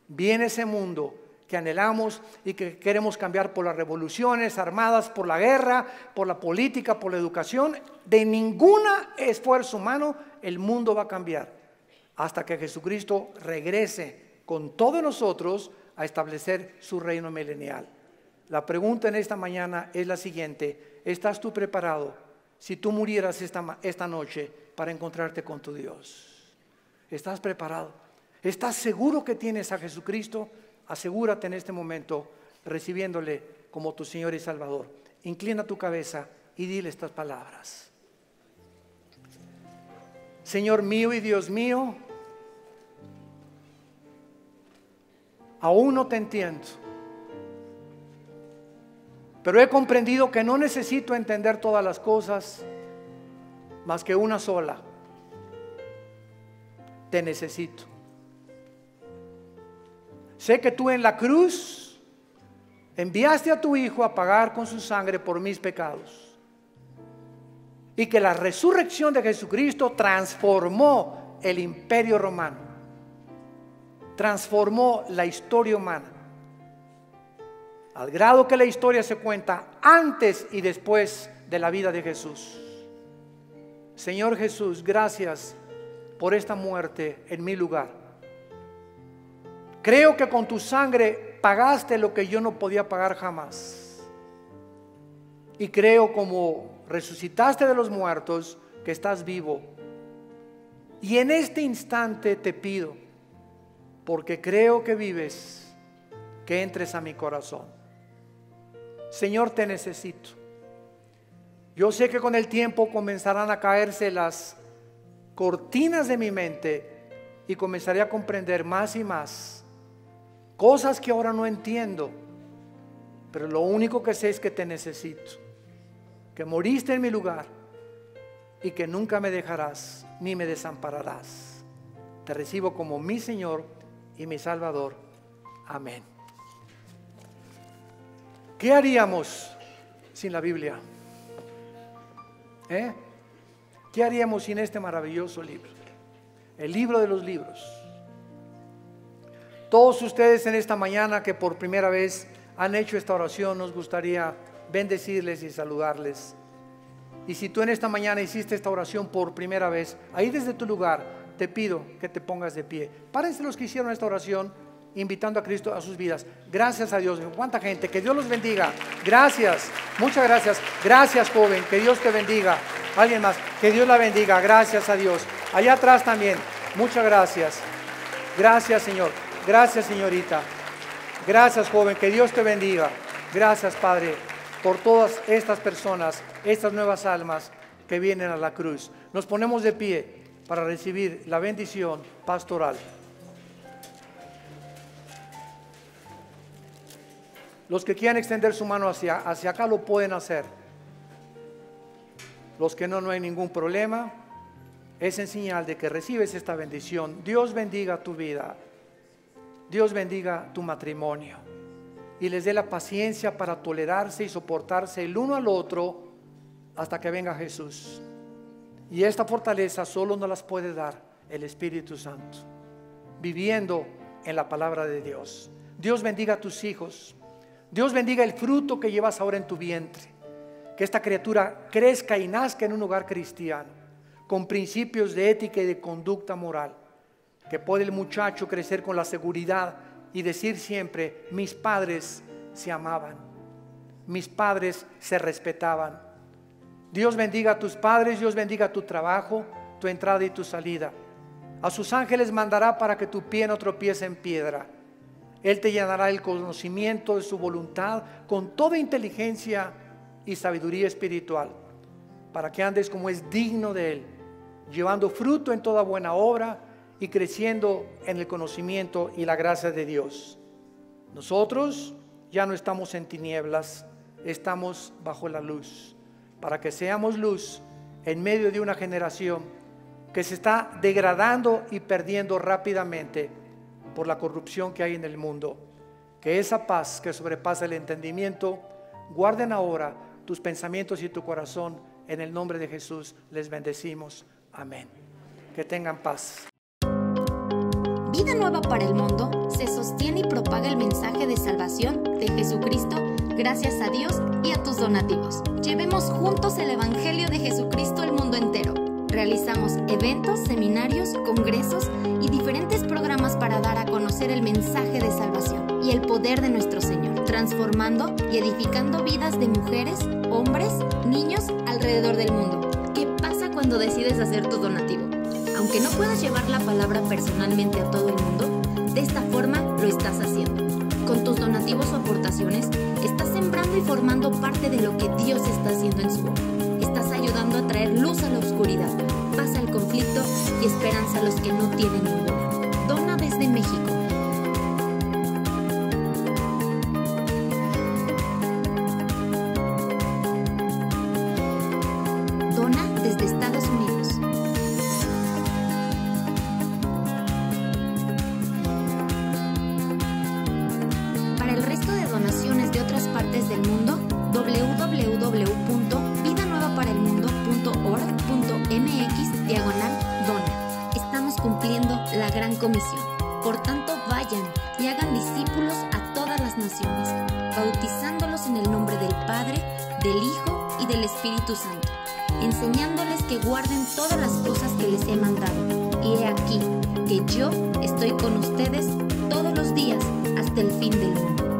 Viene ese mundo que anhelamos y que queremos cambiar por las revoluciones armadas, por la guerra, por la política, por la educación. De ningún esfuerzo humano el mundo va a cambiar hasta que Jesucristo regrese con todos nosotros a establecer su reino milenial. La pregunta en esta mañana es la siguiente: ¿estás tú preparado si tú murieras esta noche para encontrarte con tu Dios? ¿Estás preparado? ¿Estás seguro que tienes a Jesucristo? Asegúrate en este momento recibiéndole como tu Señor y Salvador. Inclina tu cabeza y dile estas palabras. Señor mío y Dios mío, aún no te entiendo, pero he comprendido que no necesito entender todas las cosas, más que una sola: te necesito. Sé que tú en la cruz enviaste a tu Hijo a pagar con su sangre por mis pecados, y que la resurrección de Jesucristo transformó el imperio romano, transformó la historia humana, al grado que la historia se cuenta antes y después de la vida de Jesús. Señor Jesús, gracias por esta muerte en mi lugar. Creo que con tu sangre pagaste lo que yo no podía pagar jamás. Y creo, como resucitaste de los muertos, que estás vivo. Y en este instante te pido, porque creo que vives, que entres a mi corazón. Señor, te necesito. Yo sé que con el tiempo comenzarán a caerse las cortinas de mi mente y comenzaré a comprender más y más cosas que ahora no entiendo, pero lo único que sé es que te necesito, que moriste en mi lugar y que nunca me dejarás ni me desampararás. Te recibo como mi Señor y mi Salvador. Amén. ¿Qué haríamos sin la Biblia? ¿Qué haríamos sin este maravilloso libro? El libro de los libros. Todos ustedes en esta mañana que por primera vez han hecho esta oración, nos gustaría bendecirles y saludarles. Y si tú en esta mañana hiciste esta oración por primera vez, ahí desde tu lugar te pido que te pongas de pie. Párense los que hicieron esta oración invitando a Cristo a sus vidas. Gracias a Dios. ¿Cuánta gente? Que Dios los bendiga. Gracias. Muchas gracias. Gracias, joven. Que Dios te bendiga. Alguien más. Que Dios la bendiga. Gracias a Dios. Allá atrás también. Muchas gracias. Gracias, Señor. Gracias, señorita. Gracias, joven. Que Dios te bendiga. Gracias, Padre, por todas estas personas, estas nuevas almas que vienen a la cruz. Nos ponemos de pie para recibir la bendición pastoral. Los que quieran extender su mano hacia acá lo pueden hacer. Los que no, no hay ningún problema. Es en señal de que recibes esta bendición. Dios bendiga tu vida. Dios bendiga tu matrimonio. Y les dé la paciencia para tolerarse y soportarse el uno al otro hasta que venga Jesús. Y esta fortaleza solo nos las puede dar el Espíritu Santo, viviendo en la palabra de Dios. Dios bendiga a tus hijos. Dios bendiga el fruto que llevas ahora en tu vientre. Que esta criatura crezca y nazca en un hogar cristiano, con principios de ética y de conducta moral. Que pueda el muchacho crecer con la seguridad y decir siempre: mis padres se amaban, mis padres se respetaban. Dios bendiga a tus padres. Dios bendiga tu trabajo, tu entrada y tu salida. A sus ángeles mandará para que tu pie no tropiece en piedra. Él te llenará el conocimiento de su voluntad con toda inteligencia y sabiduría espiritual, para que andes como es digno de Él, llevando fruto en toda buena obra y creciendo en el conocimiento y la gracia de Dios. Nosotros ya no estamos en tinieblas, estamos bajo la luz, para que seamos luz en medio de una generación que se está degradando y perdiendo rápidamente por la corrupción que hay en el mundo. Que esa paz que sobrepasa el entendimiento guarden ahora tus pensamientos y tu corazón. En el nombre de Jesús les bendecimos. Amén. Que tengan paz. Vida Nueva para el Mundo se sostiene y propaga el mensaje de salvación de Jesucristo gracias a Dios y a tus donativos. Llevemos juntos el Evangelio de Jesucristo al mundo entero. Realizamos eventos, seminarios, congresos y diferentes programas para dar a conocer el mensaje de salvación y el poder de nuestro Señor, transformando y edificando vidas de mujeres, hombres, niños alrededor del mundo. ¿Qué pasa cuando decides hacer tu donativo? Aunque no puedas llevar la palabra personalmente a todo el mundo, de esta forma lo estás haciendo. Con tus donativos o aportaciones, estás sembrando y formando parte de lo que Dios está haciendo en su obra. Estás ayudando a traer luz a la oscuridad, paz al conflicto y esperanza a los que no tienen ninguna. Dona desde México. Dona desde Estados Unidos. Para el resto de donaciones de otras partes del mundo, www.vidanuevaparaelmundo.org.mx/dona. Estamos cumpliendo la gran comisión. Por tanto, vayan y hagan discípulos a todas las naciones, bautizándolos en el nombre del Padre, del Hijo y del Espíritu Santo, enseñándoles que guarden todas las cosas que les he mandado. Y he aquí que yo estoy con ustedes todos los días hasta el fin del mundo.